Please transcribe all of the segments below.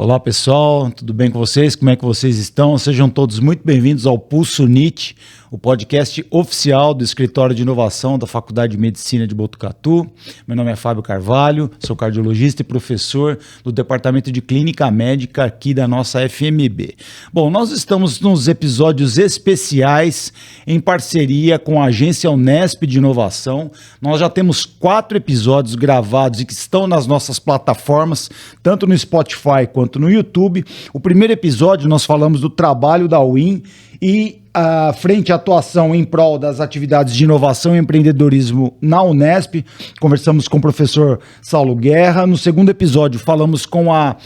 Olá pessoal, tudo bem com vocês? Como é que vocês estão? Sejam todos muito bem-vindos ao Pulso NIT, o podcast oficial do Escritório de Inovação da Faculdade de Medicina de Botucatu. Meu nome é Fábio Carvalho, sou cardiologista e professor do Departamento de Clínica Médica aqui da nossa FMB. Bom, nós estamos nos episódios especiais em parceria com a Agência Unesp de Inovação. Nós já temos 4 episódios gravados e que estão nas nossas plataformas, tanto no Spotify quanto no YouTube. O primeiro episódio nós falamos do trabalho da UIN e a frente à atuação em prol das atividades de inovação e empreendedorismo na Unesp. Conversamos com o professor Saulo Guerra. No segundo episódio falamos com a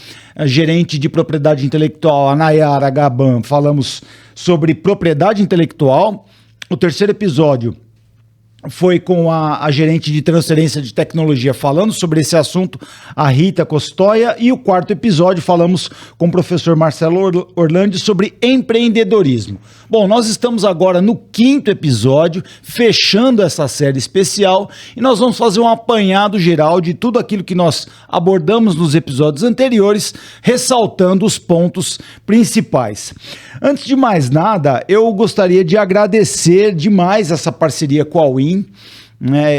gerente de propriedade intelectual, a Nayara Gaban. Falamos sobre propriedade intelectual. O terceiro episódio foi com a gerente de transferência de tecnologia falando sobre esse assunto, a Rita Costoia, e o quarto episódio falamos com o professor Marcelo Orlandi sobre empreendedorismo. Bom, nós estamos agora no 5º episódio, fechando essa série especial, e nós vamos fazer um apanhado geral de tudo aquilo que nós abordamos nos episódios anteriores, ressaltando os pontos principais. Antes de mais nada, eu gostaria de agradecer demais essa parceria com a UIN.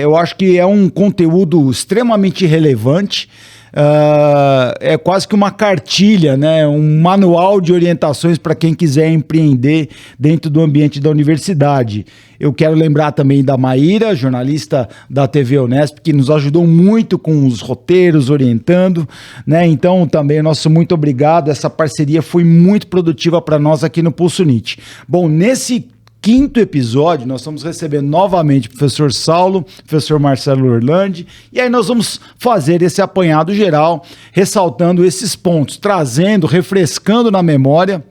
Eu acho que é um conteúdo extremamente relevante, é quase que uma cartilha, né? Um manual de orientações para quem quiser empreender dentro do ambiente da universidade. Eu quero lembrar também da Maíra, jornalista da TV Unesp, que nos ajudou muito com os roteiros, orientando, né? Então, também, nosso muito obrigado. Essa parceria foi muito produtiva para nós aqui no Pulso NIT. Bom, nesse 5º episódio, nós estamos recebendo novamente o professor Saulo, professor Marcelo Orlandi, e aí nós vamos fazer esse apanhado geral, ressaltando esses pontos, trazendo, refrescando na memória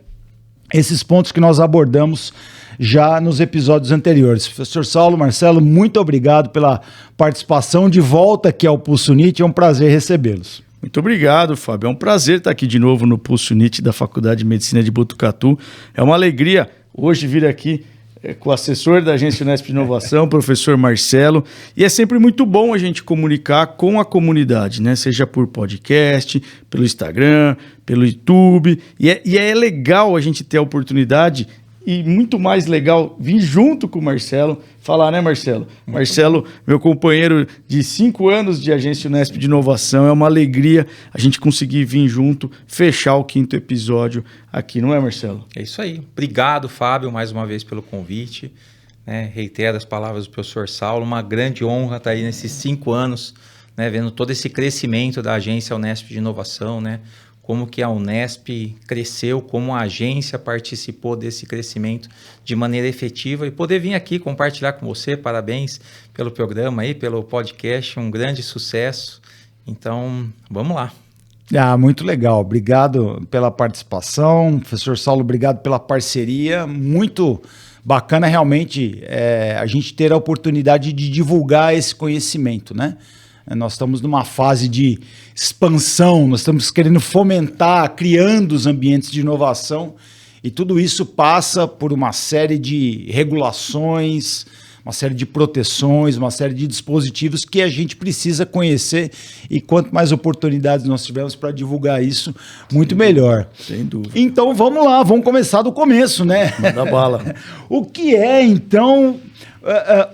esses pontos que nós abordamos já nos episódios anteriores. Professor Saulo, Marcelo, muito obrigado pela participação de volta aqui ao Pulso NIT, é um prazer recebê-los. Muito obrigado, Fábio. É um prazer estar aqui de novo no Pulso NIT da Faculdade de Medicina de Botucatu. É uma alegria hoje vir aqui com o assessor da Agência Unesp de Inovação, professor Marcelo, e é sempre muito bom a gente comunicar com a comunidade, né? Seja por podcast, pelo Instagram, pelo YouTube, e é legal a gente ter a oportunidade, e muito mais legal vir junto com o Marcelo, falar, né, Marcelo? Marcelo, meu companheiro de 5 anos de Agência Unesp de Inovação, é uma alegria a gente conseguir vir junto, fechar o 5º episódio aqui, não é, Marcelo? É isso aí. Obrigado, Fábio, mais uma vez pelo convite. Reitero as palavras do professor Saulo, uma grande honra estar aí nesses 5 anos, né, vendo todo esse crescimento da Agência Unesp de Inovação, né? Como que a Unesp cresceu, como a agência participou desse crescimento de maneira efetiva e poder vir aqui compartilhar com você. Parabéns pelo programa aí, pelo podcast, um grande sucesso. Então, vamos lá. Muito legal, obrigado pela participação. Professor Saulo, obrigado pela parceria, muito bacana realmente a gente ter a oportunidade de divulgar esse conhecimento, né? Nós estamos numa fase de expansão, nós estamos querendo fomentar, criando os ambientes de inovação, e tudo isso passa por uma série de regulações, uma série de proteções, uma série de dispositivos que a gente precisa conhecer, e quanto mais oportunidades nós tivermos para divulgar isso, muito melhor. Sem dúvida. Então vamos lá, vamos começar do começo, né? Manda bala. O que é, então,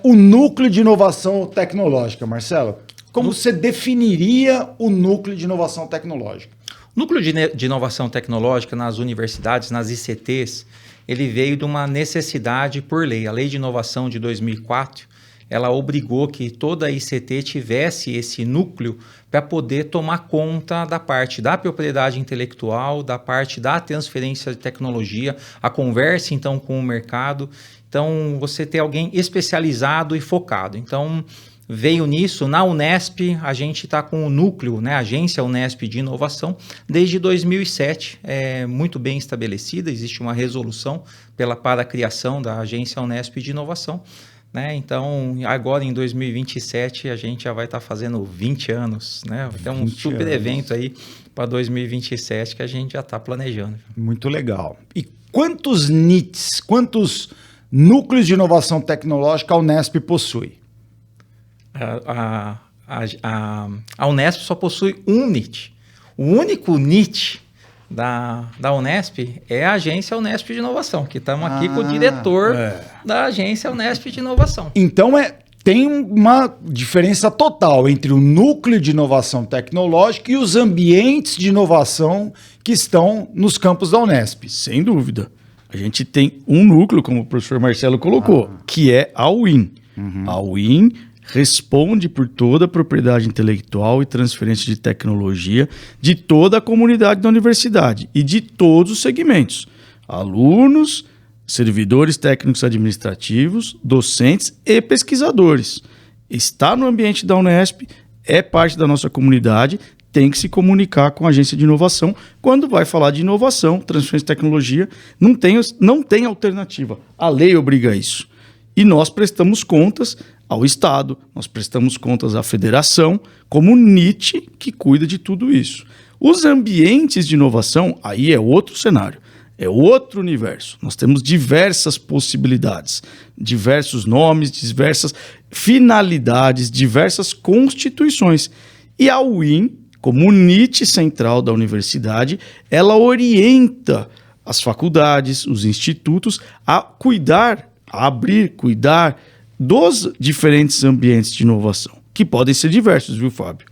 o núcleo de inovação tecnológica, Marcelo? Como você definiria o núcleo de inovação tecnológica? O núcleo de inovação tecnológica nas universidades, nas ICTs, ele veio de uma necessidade por lei. A Lei de Inovação de 2004, ela obrigou que toda ICT tivesse esse núcleo para poder tomar conta da parte da propriedade intelectual, da parte da transferência de tecnologia, a conversa então com o mercado. Então, você ter alguém especializado e focado. Então, veio nisso. Na Unesp, a gente está com o núcleo, né, Agência Unesp de Inovação, desde 2007, muito bem estabelecida, existe uma resolução para a criação da Agência Unesp de Inovação, né? Então, agora em 2027, a gente já vai estar fazendo 20 anos, né? Vai ter um super evento aí para 2027 que a gente já está planejando. Muito legal. E quantos NITs, quantos núcleos de inovação tecnológica a Unesp possui? A Unesp só possui um NIT. O único NIT da Unesp é a Agência Unesp de Inovação, que estamos aqui com o diretor da Agência Unesp de Inovação. Então, tem uma diferença total entre o núcleo de inovação tecnológica e os ambientes de inovação que estão nos campos da Unesp. Sem dúvida. A gente tem um núcleo, como o professor Marcelo colocou, que é a UIN. A UIN responde por toda a propriedade intelectual e transferência de tecnologia de toda a comunidade da universidade e de todos os segmentos. Alunos, servidores técnicos administrativos, docentes e pesquisadores. Está no ambiente da Unesp, é parte da nossa comunidade, tem que se comunicar com a agência de inovação. Quando vai falar de inovação, transferência de tecnologia, não tem alternativa. A lei obriga isso. E nós prestamos contas ao Estado, nós prestamos contas à federação, como NIT, que cuida de tudo isso. Os ambientes de inovação, aí é outro cenário, é outro universo. Nós temos diversas possibilidades, diversos nomes, diversas finalidades, diversas constituições. E a UIN, como NIT central da universidade, ela orienta as faculdades, os institutos a cuidar dos diferentes ambientes de inovação, que podem ser diversos, viu, Fábio?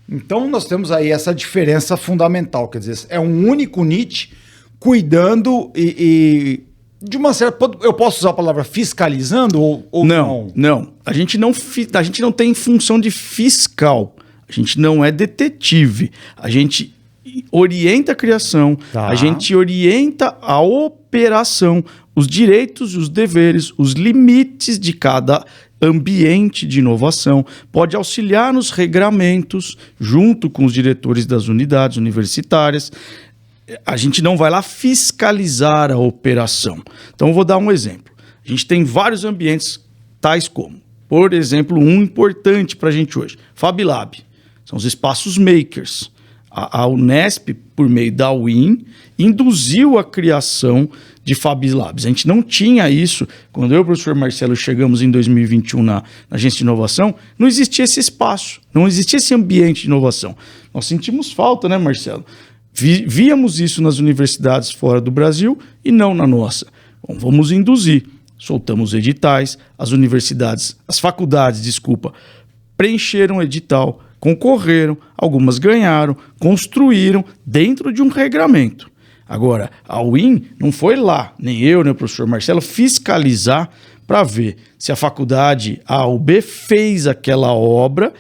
Então, nós temos aí essa diferença fundamental, quer dizer, é um único NIT cuidando e de uma certa... Eu posso usar a palavra fiscalizando ou não? Não. A gente não tem função de fiscal, a gente não é detetive, a gente orienta a criação, a gente orienta a operação, os direitos e os deveres, os limites de cada ambiente de inovação, pode auxiliar nos regramentos, junto com os diretores das unidades universitárias. A gente não vai lá fiscalizar a operação. Então, eu vou dar um exemplo. A gente tem vários ambientes, tais como, por exemplo, um importante para a gente hoje, FabLab. São os espaços makers. A Unesp, por meio da UIN, induziu a criação de FabLabs. A gente não tinha isso. Quando eu e o professor Marcelo chegamos em 2021 na Agência de Inovação, não existia esse espaço, não existia esse ambiente de inovação. Nós sentimos falta, né, Marcelo? Víamos isso nas universidades fora do Brasil e não na nossa. Bom, vamos induzir. Soltamos editais, as faculdades, preencheram o edital, concorreram, algumas ganharam, construíram dentro de um regramento. Agora, a UIN não foi lá, nem eu, nem o professor Marcelo, fiscalizar para ver se a faculdade A ou B fez aquela obra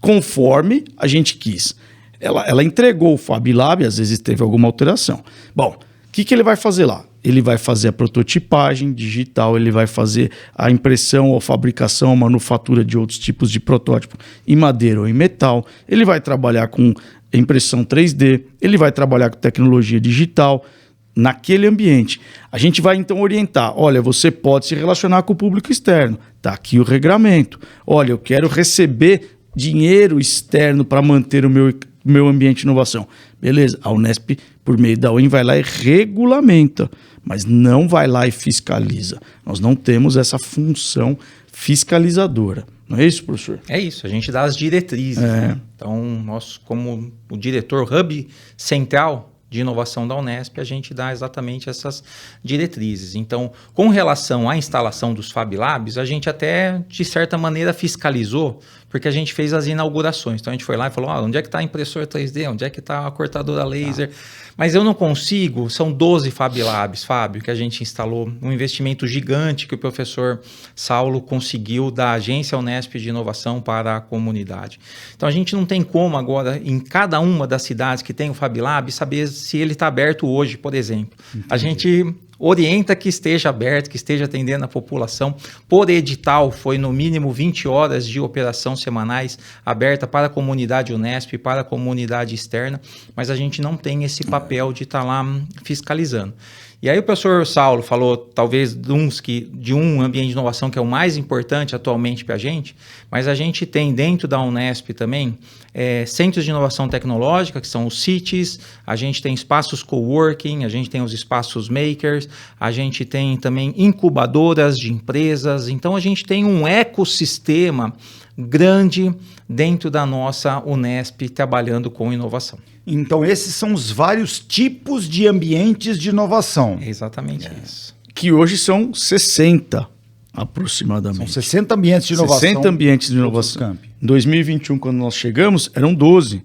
conforme a gente quis. Ela entregou o FabLab, às vezes teve alguma alteração. Bom, o que ele vai fazer lá? Ele vai fazer a prototipagem digital, ele vai fazer a impressão ou fabricação, manufatura de outros tipos de protótipo em madeira ou em metal. Ele vai trabalhar com impressão 3D, ele vai trabalhar com tecnologia digital naquele ambiente. A gente vai então orientar, olha, você pode se relacionar com o público externo, está aqui o regramento. Olha, eu quero receber dinheiro externo para manter o meu ambiente de inovação. Beleza, a Unesp, por meio da UIN, vai lá e regulamenta, mas não vai lá e fiscaliza. Nós não temos essa função fiscalizadora. Não é isso, professor? É isso, a gente dá as diretrizes. Né? Então, nós, como o diretor hub central de inovação da Unesp, a gente dá exatamente essas diretrizes. Então, com relação à instalação dos FabLabs, a gente até, de certa maneira, fiscalizou, porque a gente fez as inaugurações. Então, a gente foi lá e falou, onde é que está a impressora 3D? Onde é que está a cortadora laser? Mas eu não consigo, são 12 FabLabs, Fábio, que a gente instalou, um investimento gigante que o professor Saulo conseguiu da Agência Unesp de Inovação para a comunidade. Então, a gente não tem como agora, em cada uma das cidades que tem o FabLab, saber se ele está aberto hoje, por exemplo. Entendi. A gente orienta que esteja aberto, que esteja atendendo a população. Por edital, foi no mínimo 20 horas de operação semanais aberta para a comunidade Unesp, para a comunidade externa, mas a gente não tem esse papel de estar lá fiscalizando. E aí o professor Saulo falou, talvez, de um ambiente de inovação que é o mais importante atualmente para a gente, mas a gente tem dentro da Unesp também centros de inovação tecnológica, que são os CITES, a gente tem espaços coworking, a gente tem os espaços makers, a gente tem também incubadoras de empresas, então a gente tem um ecossistema grande dentro da nossa Unesp trabalhando com inovação. Então, esses são os vários tipos de ambientes de inovação. É exatamente isso. Que hoje são 60 aproximadamente. São 60 ambientes de inovação. 60 ambientes de inovação. Em 2021, quando nós chegamos, eram 12.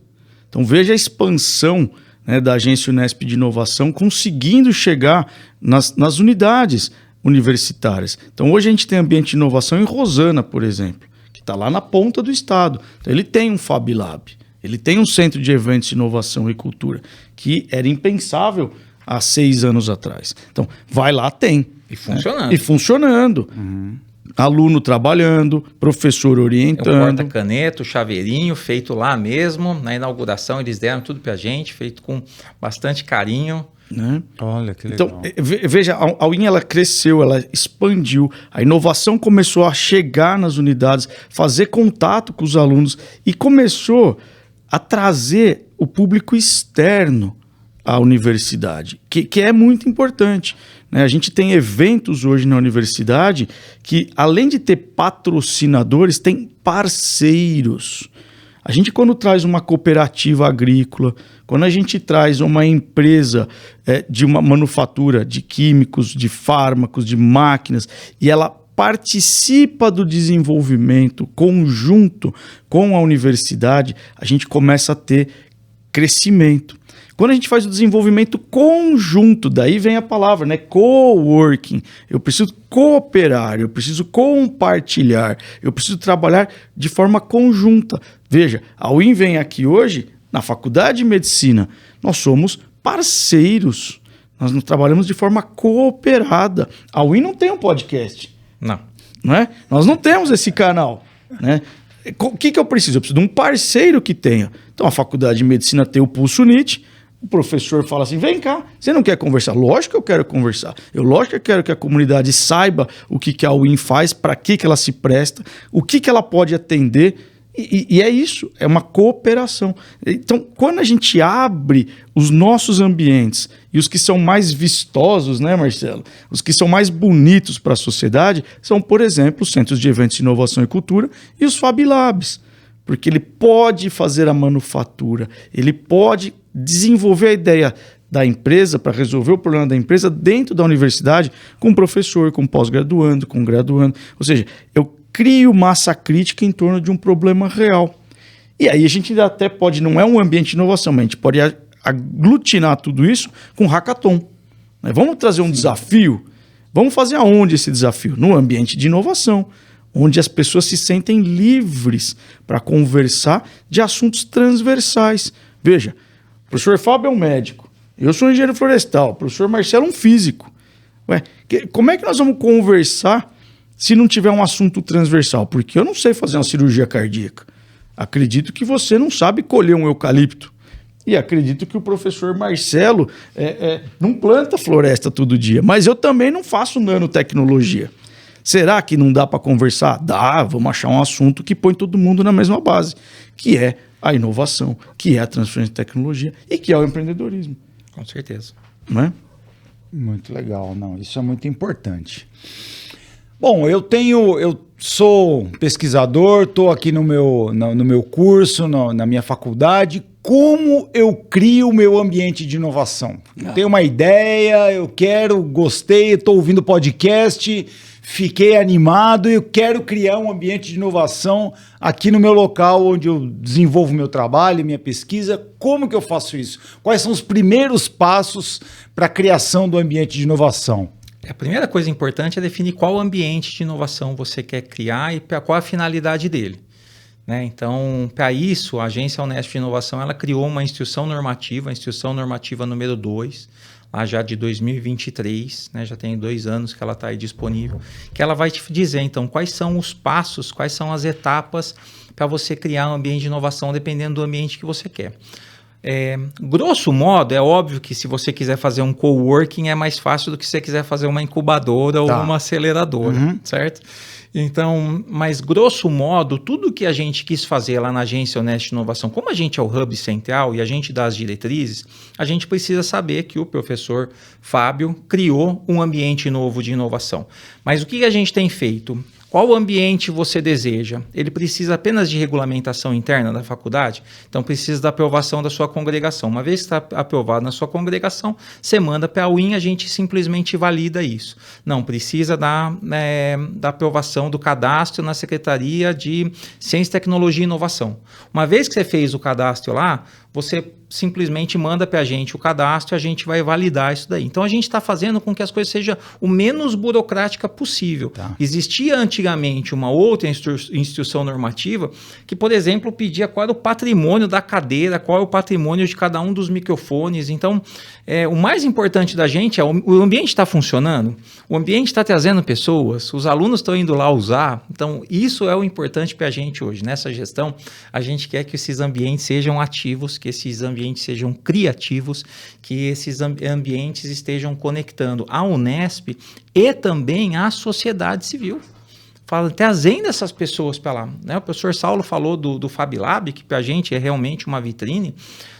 Então veja a expansão, né, da Agência Unesp de Inovação, conseguindo chegar nas unidades universitárias. Então hoje a gente tem ambiente de inovação em Rosana, por exemplo, que está lá na ponta do estado. Então ele tem um Fab Lab, ele tem um centro de eventos de inovação e cultura, que era impensável há 6 anos atrás. Então vai lá, tem. E funcionando. E funcionando. Aluno trabalhando, professor orientando. O porta-caneta, o chaveirinho, feito lá mesmo. Na inauguração eles deram tudo pra gente, feito com bastante carinho. Né? Olha que legal. Então, veja, a UIN ela cresceu, ela expandiu, a inovação começou a chegar nas unidades, fazer contato com os alunos e começou a trazer o público externo à universidade, que é muito importante. Né? A gente tem eventos hoje na universidade que, além de ter patrocinadores, tem parceiros. A gente, quando traz uma cooperativa agrícola, quando a gente traz uma empresa de uma manufatura de químicos, de fármacos, de máquinas, e ela participa do desenvolvimento conjunto com a universidade, a gente começa a ter crescimento. Quando a gente faz o desenvolvimento conjunto, daí vem a palavra, né? Coworking. Eu preciso cooperar, eu preciso compartilhar, eu preciso trabalhar de forma conjunta. Veja, a UIN vem aqui hoje, na Faculdade de Medicina, nós somos parceiros. Nós não trabalhamos de forma cooperada. A UIN não tem um podcast. Não é? Nós não temos esse canal, né? O que eu preciso? Eu preciso de um parceiro que tenha. Então, a Faculdade de Medicina tem o Pulso Unite. O professor fala assim, vem cá, você não quer conversar? Lógico que eu quero conversar. Lógico que eu quero que a comunidade saiba o que a UIN faz, para que ela se presta, o que ela pode atender. E é isso, é uma cooperação. Então, quando a gente abre os nossos ambientes e os que são mais vistosos, né, Marcelo? Os que são mais bonitos para a sociedade são, por exemplo, os centros de eventos de inovação e cultura e os Fab Labs. Porque ele pode fazer a manufatura, ele pode desenvolver a ideia da empresa para resolver o problema da empresa dentro da universidade com professor, com pós-graduando, com graduando. Ou seja, eu crio massa crítica em torno de um problema real. E aí a gente até pode, não é um ambiente de inovação, mas a gente pode aglutinar tudo isso com hackathon. Vamos trazer um desafio? Vamos fazer aonde esse desafio? No ambiente de inovação, onde as pessoas se sentem livres para conversar de assuntos transversais. Veja, o professor Fábio é um médico, eu sou um engenheiro florestal, o professor Marcelo é um físico. Como é que nós vamos conversar se não tiver um assunto transversal? Porque eu não sei fazer uma cirurgia cardíaca. Acredito que você não sabe colher um eucalipto. E acredito que o professor Marcelo não planta floresta todo dia. Mas eu também não faço nanotecnologia. Será que não dá para conversar? Dá, vamos achar um assunto que põe todo mundo na mesma base, que é a inovação, que é a transferência de tecnologia e que é o empreendedorismo. Com certeza. Não é? Muito legal, não, isso é muito importante. Bom, eu sou pesquisador, estou aqui no meu curso, na minha faculdade. Como eu crio o meu ambiente de inovação? Tenho uma ideia, gostei, estou ouvindo podcast, fiquei animado e eu quero criar um ambiente de inovação aqui no meu local onde eu desenvolvo meu trabalho, minha pesquisa. Como que eu faço isso? Quais são os primeiros passos para a criação do ambiente de inovação? A primeira coisa importante é definir qual ambiente de inovação você quer criar e qual a finalidade dele. Né? Então, para isso, a Agência Unesp de Inovação ela criou uma instrução normativa, a instrução normativa número 2, lá já de 2023, né? Já tem 2 anos que ela está aí disponível, que ela vai te dizer, então, quais são os passos, quais são as etapas para você criar um ambiente de inovação dependendo do ambiente que você quer. Grosso modo, é óbvio que se você quiser fazer um coworking é mais fácil do que se você quiser fazer uma incubadora ou uma aceleradora, certo? Então, mas grosso modo, tudo que a gente quis fazer lá na Agência Unesp de Inovação, como a gente é o hub central e a gente dá as diretrizes, a gente precisa saber que o professor Fábio criou um ambiente novo de inovação. Mas o que a gente tem feito? Qual ambiente você deseja? Ele precisa apenas de regulamentação interna da faculdade? Então precisa da aprovação da sua congregação. Uma vez que está aprovado na sua congregação, você manda para a UIN, a gente simplesmente valida isso. Não, precisa da aprovação do cadastro na Secretaria de Ciência, Tecnologia e Inovação. Uma vez que você fez o cadastro lá, você simplesmente manda para a gente o cadastro e a gente vai validar isso daí. Então a gente está fazendo com que as coisas sejam o menos burocrática possível. Tá. Existia antigamente uma outra instituição normativa que, por exemplo, pedia qual era o patrimônio da cadeira, qual é o patrimônio de cada um dos microfones. Então, o mais importante da gente é o ambiente está funcionando, o ambiente está trazendo pessoas, os alunos estão indo lá usar. Então, isso é o importante para a gente hoje. Nessa gestão, a gente quer que esses ambientes sejam ativos, que esses ambientes sejam criativos, que esses ambientes estejam conectando a Unesp e também a sociedade civil. Trazendo essas pessoas para lá. Né? O professor Saulo falou do Fab Lab, que para a gente é realmente uma vitrine.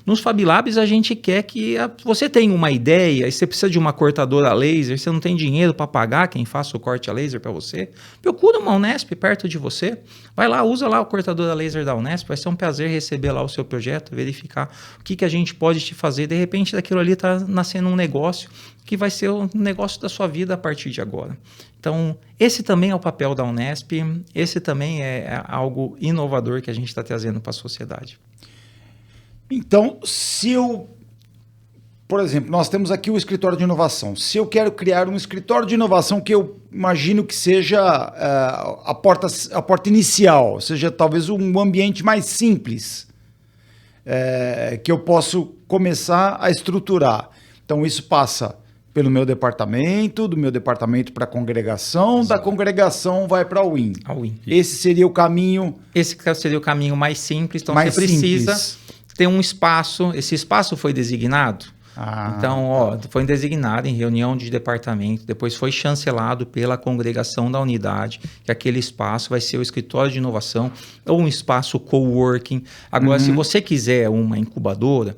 Nos Fab Labs a gente quer que você tenha uma ideia, e você precisa de uma cortadora laser, você não tem dinheiro para pagar quem faça o corte a laser para você, procura uma Unesp perto de você, vai lá, usa lá a cortadora laser da Unesp, vai ser um prazer receber lá o seu projeto, verificar o que a gente pode te fazer. De repente daquilo ali está nascendo um negócio que vai ser o negócio da sua vida a partir de agora. Então, esse também é o papel da Unesp, esse também é algo inovador que a gente está trazendo para a sociedade. Então, por exemplo, nós temos aqui o escritório de inovação. Se eu quero criar um escritório de inovação que eu imagino que seja a porta inicial, seja talvez um ambiente mais simples, que eu posso começar a estruturar. Então, isso passa pelo meu departamento, do meu departamento para a congregação, exato, da congregação vai para a UIN. Esse seria o caminho... Esse seria o caminho mais simples. Então, você precisa ter um espaço. Esse espaço foi designado? Então, foi designado em reunião de departamento, depois foi chancelado pela congregação da unidade, que aquele espaço vai ser o escritório de inovação ou um espaço coworking. Agora, se você quiser uma incubadora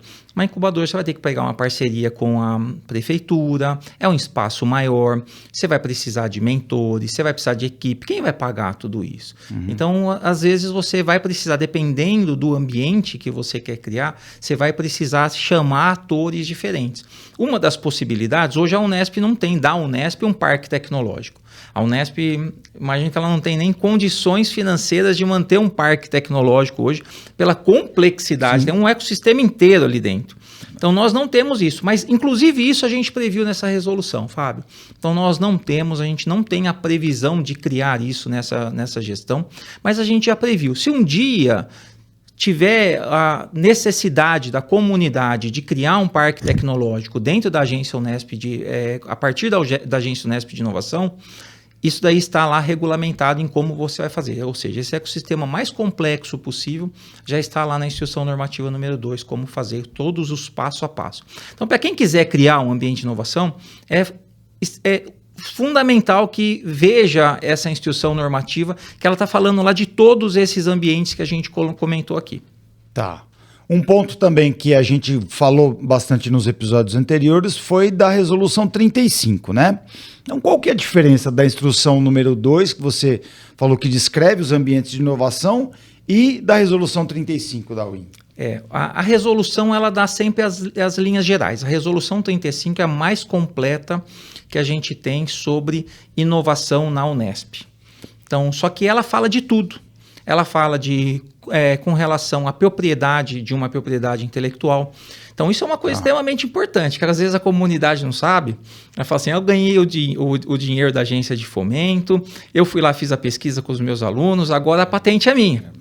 você vai ter que pegar uma parceria com a prefeitura, é um espaço maior, você vai precisar de mentores, você vai precisar de equipe, quem vai pagar tudo isso? Então, às vezes você vai precisar, dependendo do ambiente que você quer criar, você vai precisar chamar atores diferentes. Uma das possibilidades, hoje a Unesp não tem, da Unesp, um parque tecnológico. A Unesp, imagina que ela não tem nem condições financeiras de manter um parque tecnológico hoje, pela complexidade, tem um ecossistema inteiro ali dentro. Então, nós não temos isso, mas, inclusive, isso a gente previu nessa resolução, Fábio. Então, a gente não tem a previsão de criar isso nessa gestão, mas a gente já previu. Se um dia tiver a necessidade da comunidade de criar um parque tecnológico dentro da agência Unesp, a partir da agência Unesp de inovação, isso daí está lá regulamentado em como você vai fazer. Ou seja, esse ecossistema mais complexo possível já está lá na instrução normativa número 2, como fazer todos os passo a passo. Então, para quem quiser criar um ambiente de inovação, é fundamental que veja essa instrução normativa, que ela está falando lá de todos esses ambientes que a gente comentou aqui. Tá. Um ponto também que a gente falou bastante nos episódios anteriores foi da resolução 35, né? Então, qual que é a diferença da instrução número 2, que você falou que descreve os ambientes de inovação, e da resolução 35 da UIN? A resolução ela dá sempre as linhas gerais. A resolução 35 é a mais completa que a gente tem sobre inovação na Unesp. Então, só que ela fala de tudo. Ela fala com relação à propriedade de uma propriedade intelectual. Então, isso é uma coisa extremamente importante, que às vezes a comunidade não sabe. Ela fala assim, eu ganhei o dinheiro da agência de fomento, eu fui lá, fiz a pesquisa com os meus alunos, agora a patente é minha.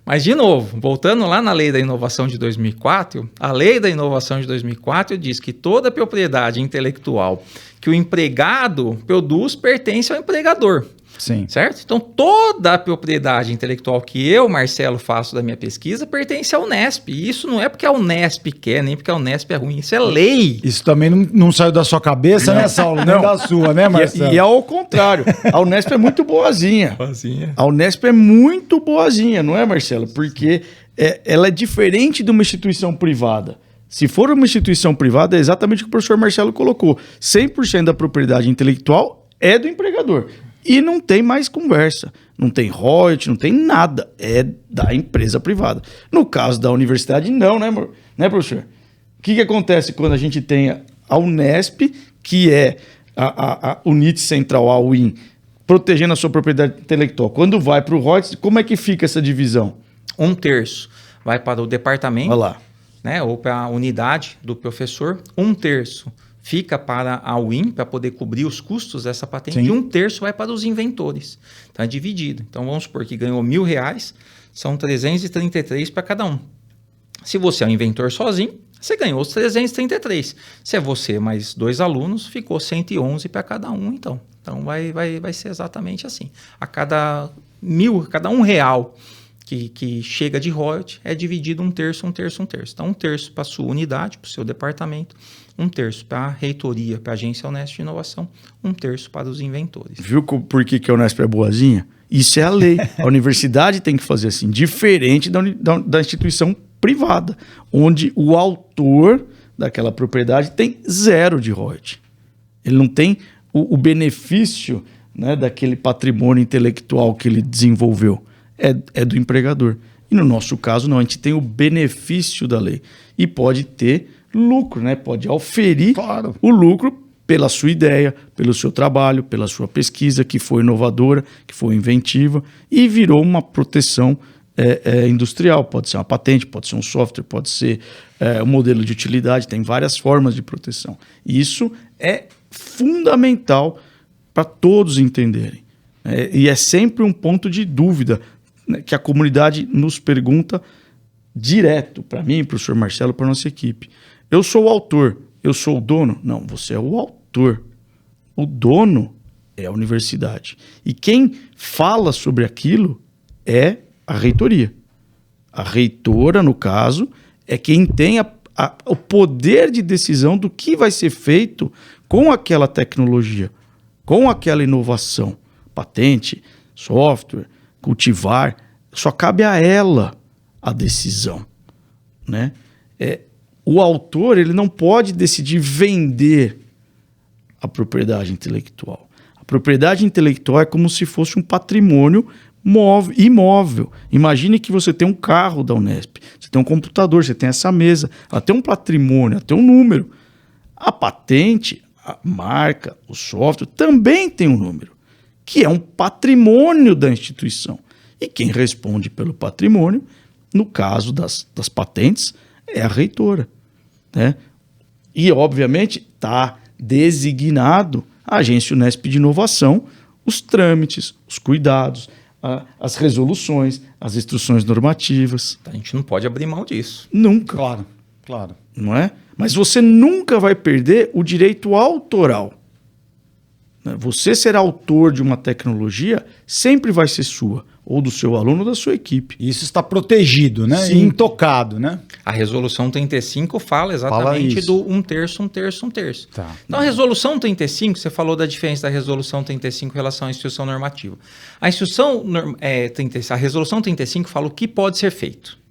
Mas, de novo, voltando lá na Lei da Inovação de 2004, a Lei da Inovação de 2004 diz que toda propriedade intelectual que o empregado produz pertence ao empregador. Sim. Certo? Então, toda a propriedade intelectual que eu, Marcelo, faço da minha pesquisa pertence à Unesp. E isso não é porque a Unesp quer, nem porque a Unesp é ruim. Isso é lei. Isso também não saiu da sua cabeça, né, Saulo? Nem da sua, né, Marcelo? E ao contrário. A Unesp é muito boazinha. A Unesp é muito boazinha, não é, Marcelo? Porque ela é diferente de uma instituição privada. Se for uma instituição privada, é exatamente o que o professor Marcelo colocou. 100% da propriedade intelectual é do empregador. e não tem mais conversa. Não tem royalties, não tem nada. É da empresa privada. No caso da universidade, não, né, né, professor? O que acontece quando a gente tem a Unesp, que é a Unite Central, a UIN, protegendo a sua propriedade intelectual? Quando vai para o royalties, como é que fica essa divisão? 1/3 vai para o departamento, Olha lá. né, ou para a unidade do professor. 1/3 fica para a UIN, para poder cobrir os custos dessa patente. Sim. E 1/3 vai para os inventores. Então é dividido. Então vamos supor que ganhou R$1.000, são 333 para cada um. Se você é um inventor sozinho, você ganhou os 333. Se é você mais 2 alunos, ficou 111 para cada um, então. Então vai ser exatamente assim. A cada R$1 que chega de royalty, é dividido 1/3, 1/3, 1/3. Então 1/3 para a sua unidade, para o seu departamento, 1/3 para a reitoria, para a Agência Unesp de Inovação, 1/3 para os inventores. Viu por que a Unesp é boazinha? Isso é a lei. A universidade tem que fazer assim, diferente da instituição privada, onde o autor daquela propriedade tem 0 de royalty. Ele não tem o benefício, né, daquele patrimônio intelectual que ele desenvolveu. É do empregador. E no nosso caso, não. A gente tem o benefício da lei. E pode ter lucro, né? Pode auferir o lucro pela sua ideia, pelo seu trabalho, pela sua pesquisa, que foi inovadora, que foi inventiva, e virou uma proteção industrial. Pode ser uma patente, pode ser um software, pode ser um modelo de utilidade. Tem várias formas de proteção. E isso é fundamental para todos entenderem. E é sempre um ponto de dúvida, né, que a comunidade nos pergunta direto para mim, para o professor Marcelo, para a nossa equipe. Eu sou o autor, eu sou o dono? Não, você é o autor. O dono é a universidade. E quem fala sobre aquilo é a reitoria. A reitora, no caso, é quem tem o poder de decisão do que vai ser feito com aquela tecnologia, com aquela inovação. Patente, software, cultivar, só cabe a ela a decisão, né? O autor, ele não pode decidir vender a propriedade intelectual. A propriedade intelectual é como se fosse um patrimônio imóvel. Imagine que você tem um carro da Unesp, você tem um computador, você tem essa mesa, ela tem um patrimônio, ela tem um número. A patente, a marca, o software também tem um número, que é um patrimônio da instituição. E quem responde pelo patrimônio, no caso das patentes, é a reitora, né? E, obviamente, está designado a Agência Unesp de Inovação, os trâmites, os cuidados, as resoluções, as instruções normativas. A gente não pode abrir mão disso. Nunca. Claro. Não é? Mas você nunca vai perder o direito autoral. Você ser autor de uma tecnologia sempre vai ser sua, ou do seu aluno ou da sua equipe. Isso está protegido, né? Sim. Intocado, né? A resolução 35 fala exatamente do 1/3, 1/3, 1/3. Tá. Então, a resolução 35, você falou da diferença da resolução 35 em relação à instituição normativa. A resolução 35 fala o que pode ser feito.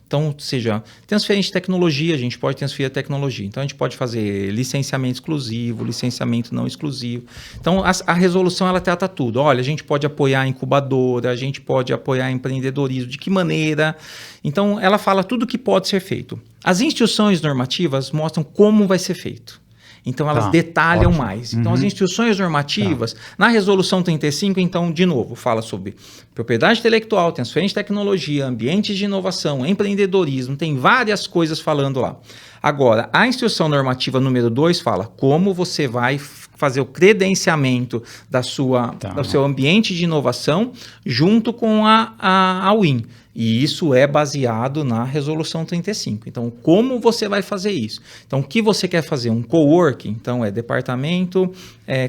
Então, seja transferência de tecnologia, a gente pode transferir a tecnologia. Então, a gente pode fazer licenciamento exclusivo, licenciamento não exclusivo. Então, a resolução, ela trata tudo. Olha, a gente pode apoiar a incubadora, a gente pode apoiar empreendedorismo, de que maneira. Então, ela fala tudo o que pode ser feito. As instituições normativas mostram como vai ser feito. Então, elas detalham ótimo. mais. Então, as instituições normativas, na resolução 35, então, de novo, fala sobre propriedade intelectual, transferência de tecnologia, ambientes de inovação, empreendedorismo, tem várias coisas falando lá. Agora, a instrução normativa número 2 fala como você vai fazer o credenciamento do seu ambiente de inovação junto com a UIN. E isso é baseado na resolução 35. Então, como você vai fazer isso? Então, o que você quer fazer? Um coworking? Então, é departamento,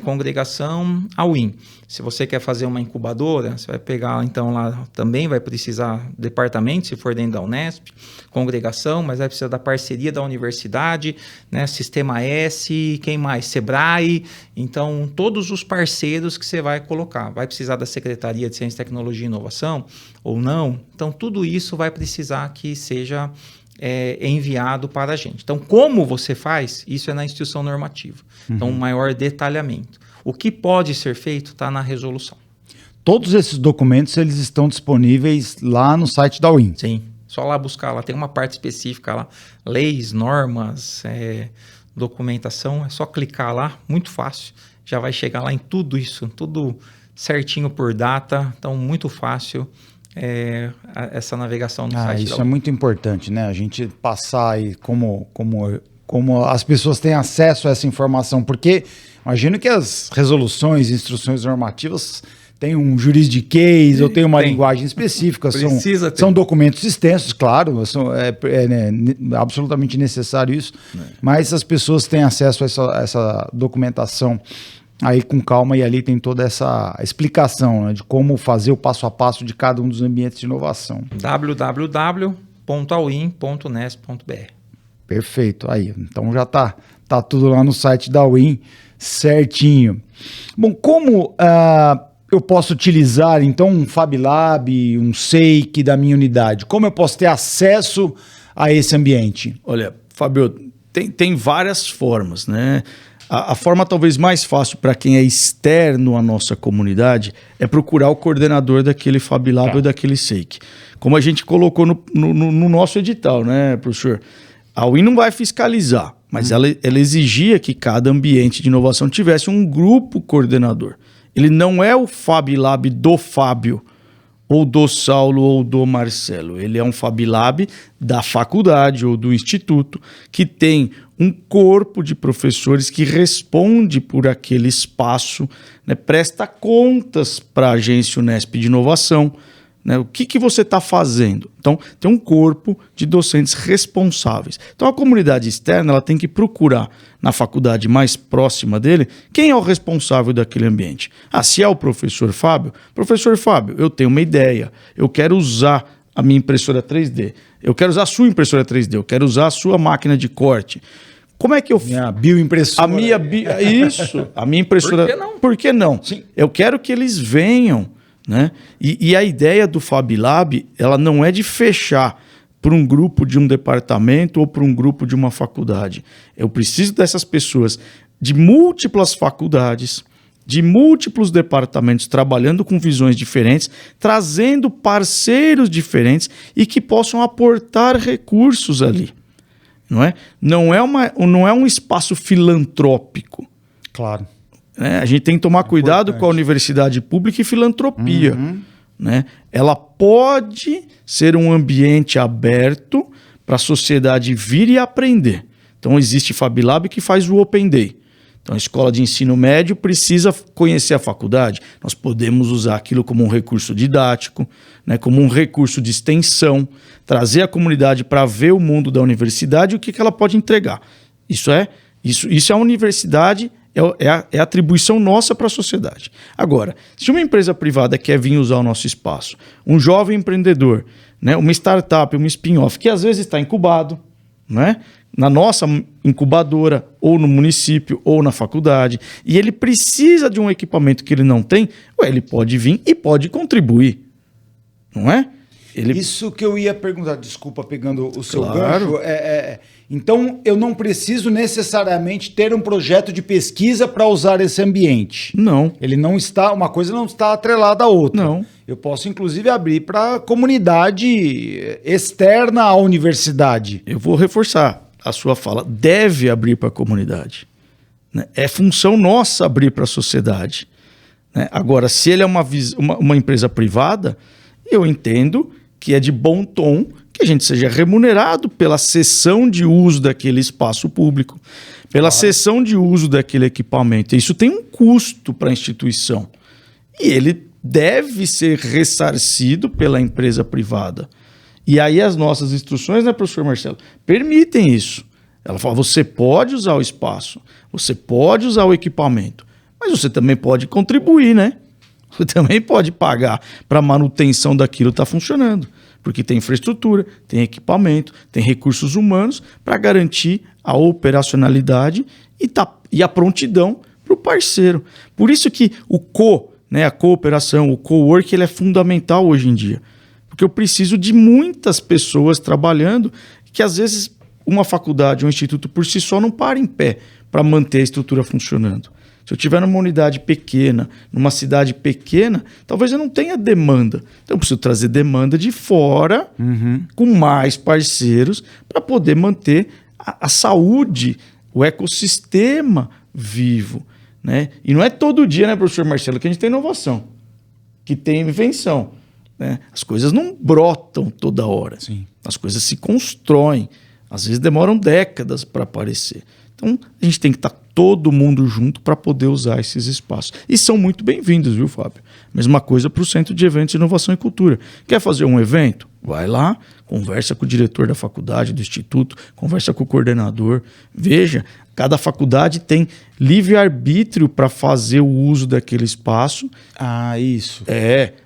congregação, a UIN. Se você quer fazer uma incubadora, você vai pegar, então, lá também vai precisar departamento, se for dentro da Unesp, congregação, mas vai precisar da parceria da universidade, né? Sistema S, quem mais? Sebrae. Então, todos os parceiros que você vai colocar. Vai precisar da Secretaria de Ciência, Tecnologia e Inovação ou não? Então, tudo isso vai precisar que seja enviado para a gente. Então, como você faz? Isso é na instituição normativa. Então, um maior detalhamento. O que pode ser feito está na resolução. Todos esses documentos eles estão disponíveis lá no site da UIN. Sim, só lá buscar. Lá tem uma parte específica lá, leis, normas, documentação. É só clicar lá, muito fácil. Já vai chegar lá em tudo isso, tudo certinho por data. Então, muito fácil essa navegação no site. Isso é muito importante, né? A gente passar aí como as pessoas têm acesso a essa informação. Porque imagino que as resoluções, instruções normativas tem um juridiquês ou tem uma linguagem específica. São documentos extensos, claro, absolutamente necessário isso, mas as pessoas têm acesso a essa documentação aí com calma e ali tem toda essa explicação, né, de como fazer o passo a passo de cada um dos ambientes de inovação. www.awin.nesp.br. Perfeito, aí. Então já tá tudo lá no site da UIN certinho. Bom, como eu posso utilizar, então, um FabLab, um SEIC da minha unidade? Como eu posso ter acesso a esse ambiente? Olha, Fábio, tem várias formas, né? A forma talvez mais fácil para quem é externo à nossa comunidade é procurar o coordenador daquele FabLab ou daquele SEIC. Como a gente colocou no nosso edital, né, professor? A UIN não vai fiscalizar, mas ela exigia que cada ambiente de inovação tivesse um grupo coordenador. Ele não é o FabLab do Fábio, ou do Saulo, ou do Marcelo. Ele é um FabLab da faculdade ou do instituto que tem um corpo de professores que responde por aquele espaço, né, presta contas para a Agência Unesp de Inovação. Né, o que você está fazendo? Então, tem um corpo de docentes responsáveis. Então, a comunidade externa ela tem que procurar na faculdade mais próxima dele quem é o responsável daquele ambiente. Se é o professor Fábio, eu tenho uma ideia, eu quero usar a minha impressora 3D, eu quero usar a sua impressora 3D, eu quero usar a sua máquina de corte. Como é que eu... Minha bioimpressora. Isso, a minha impressora... Por que não? Sim. Eu quero que eles venham. Né? E a ideia do FabLab ela não é de fechar para um grupo de um departamento ou para um grupo de uma faculdade. Eu preciso dessas pessoas de múltiplas faculdades, de múltiplos departamentos, trabalhando com visões diferentes, trazendo parceiros diferentes e que possam aportar recursos ali. Não é? Não é um espaço filantrópico. Claro. A gente tem que tomar cuidado com a universidade pública e filantropia. Né? Ela pode ser um ambiente aberto para a sociedade vir e aprender. Então, existe FabLab que faz o Open Day. Então, a escola de ensino médio precisa conhecer a faculdade. Nós podemos usar aquilo como um recurso didático, né? Como um recurso de extensão, trazer a comunidade para ver o mundo da universidade e o que ela pode entregar. Isso é a universidade... É a atribuição nossa para a sociedade. Agora, se uma empresa privada quer vir usar o nosso espaço, um jovem empreendedor, né, uma startup, um spin-off, que às vezes está incubado, né, na nossa incubadora, ou no município, ou na faculdade, e ele precisa de um equipamento que ele não tem, ele pode vir e pode contribuir. Não é? Isso que eu ia perguntar, desculpa, pegando o seu Claro. gancho. Então, eu não preciso necessariamente ter um projeto de pesquisa para usar esse ambiente. Não. Uma coisa não está atrelada à outra. Não. Eu posso, inclusive, abrir para a comunidade externa à universidade. Eu vou reforçar a sua fala. Deve abrir para a comunidade. Né? É função nossa abrir para a sociedade. Né? Agora, se ele é uma empresa privada, eu entendo que é de bom tom que a gente seja remunerado pela cessão de uso daquele espaço público, pela cessão de uso daquele equipamento. Isso tem um custo para a instituição. E ele deve ser ressarcido pela empresa privada. E aí as nossas instruções, né, professor Marcelo, permitem isso. Ela fala, você pode usar o espaço, você pode usar o equipamento, mas você também pode contribuir, né? Você também pode pagar para a manutenção daquilo estar funcionando. Porque tem infraestrutura, tem equipamento, tem recursos humanos para garantir a operacionalidade e a prontidão para o parceiro. Por isso que a cooperação, o co-work, ele é fundamental hoje em dia. Porque eu preciso de muitas pessoas trabalhando que às vezes uma faculdade, um instituto por si só não para em pé para manter a estrutura funcionando. Se eu tiver numa unidade pequena, numa cidade pequena, talvez eu não tenha demanda. Então eu preciso trazer demanda de fora, com mais parceiros, para poder manter a saúde, o ecossistema vivo, né? E não é todo dia, né, professor Marcelo, que a gente tem inovação, que tem invenção, né? As coisas não brotam toda hora. Sim. As coisas se constroem. Às vezes demoram décadas para aparecer. Então, a gente tem que estar todo mundo junto para poder usar esses espaços. E são muito bem-vindos, viu, Fábio? Mesma coisa para o Centro de Eventos, Inovação e Cultura. Quer fazer um evento? Vai lá, conversa com o diretor da faculdade, do instituto, conversa com o coordenador. Veja, cada faculdade tem livre-arbítrio para fazer o uso daquele espaço. Ah, isso.